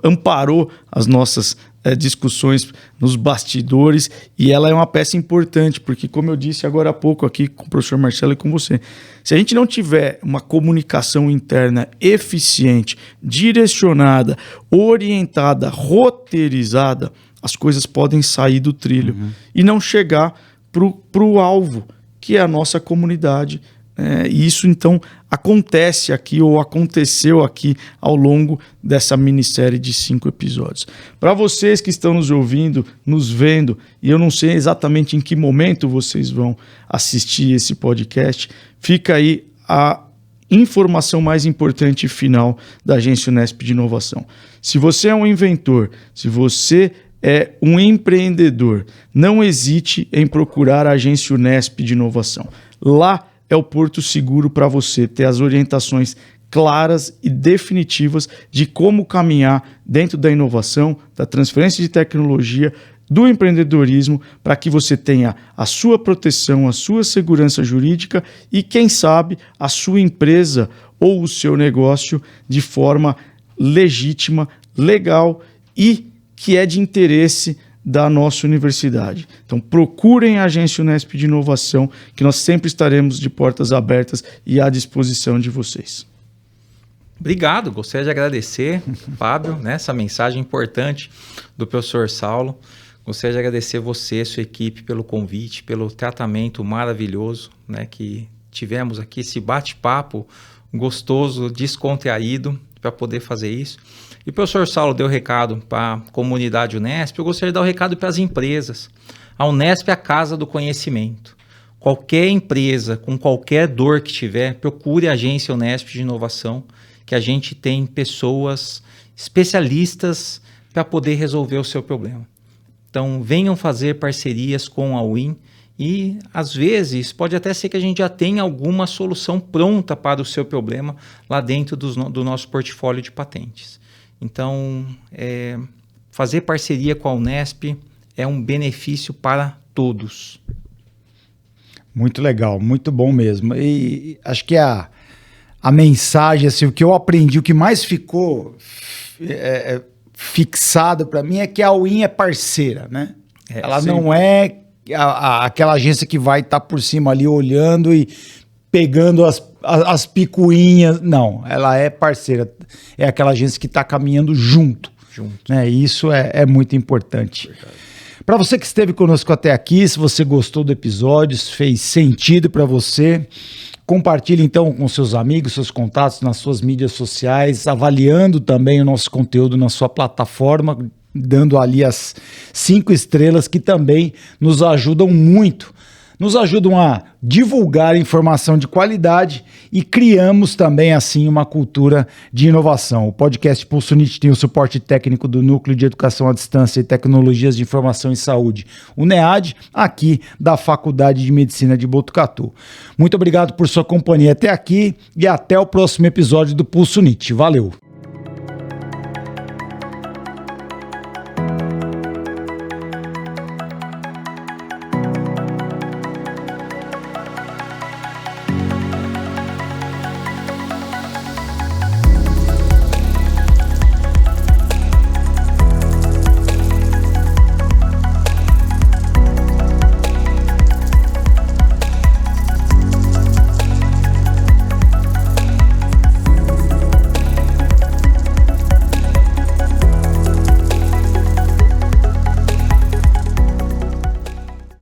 amparou as nossas discussões nos bastidores, e ela é uma peça importante, porque, como eu disse agora há pouco aqui com o professor Marcelo e com você, se a gente não tiver uma comunicação interna eficiente, direcionada, orientada, roteirizada, as coisas podem sair do trilho e não chegar para o alvo, que é a nossa comunidade. E isso, então, acontece aqui ou aconteceu aqui ao longo dessa minissérie de 5 episódios. Para vocês que estão nos ouvindo, nos vendo, e eu não sei exatamente em que momento vocês vão assistir esse podcast, fica aí a informação mais importante e final da Agência Unesp de Inovação. Se você é um inventor, se você é um empreendedor, não hesite em procurar a Agência Unesp de Inovação. Lá é o porto seguro para você ter as orientações claras e definitivas de como caminhar dentro da inovação, da transferência de tecnologia, do empreendedorismo, para que você tenha a sua proteção, a sua segurança jurídica e, quem sabe, a sua empresa ou o seu negócio de forma legítima, legal e que é de interesse da nossa universidade. Então procurem a Agência Unesp de Inovação, que nós sempre estaremos de portas abertas e à disposição de vocês. Obrigado, gostaria de agradecer, Fábio, essa mensagem importante do professor Saulo. Gostaria de agradecer você, sua equipe, pelo convite, pelo tratamento maravilhoso, que tivemos aqui, esse bate-papo gostoso, descontraído, para poder fazer isso. E o professor Saulo deu recado para a comunidade Unesp, eu gostaria de dar o recado para as empresas. A Unesp é a casa do conhecimento. Qualquer empresa, com qualquer dor que tiver, procure a agência Unesp de inovação, que a gente tem pessoas especialistas para poder resolver o seu problema. Então, venham fazer parcerias com a UIN e, às vezes, pode até ser que a gente já tenha alguma solução pronta para o seu problema lá dentro do nosso portfólio de patentes. Então, fazer parceria com a Unesp é um benefício para todos. Muito legal, muito bom mesmo. E acho que a mensagem, assim, o que eu aprendi, o que mais ficou fixado para mim é que a UIN é parceira, né? Ela sim. não é aquela agência que vai estar por cima ali olhando e pegando as picuinhas. Não, ela é parceira. É aquela agência que está caminhando junto. Né? E isso é muito importante. Para você que esteve conosco até aqui, se você gostou do episódio, se fez sentido para você, compartilhe então com seus amigos, seus contatos nas suas mídias sociais, avaliando também o nosso conteúdo na sua plataforma, dando ali as 5 estrelas que também nos ajudam muito. Nos ajudam a divulgar informação de qualidade e criamos também assim uma cultura de inovação. O podcast PulsoNit tem o suporte técnico do Núcleo de Educação à Distância e Tecnologias de Informação em Saúde, o NEAD, aqui da Faculdade de Medicina de Botucatu. Muito obrigado por sua companhia até aqui e até o próximo episódio do PulsoNit. Valeu!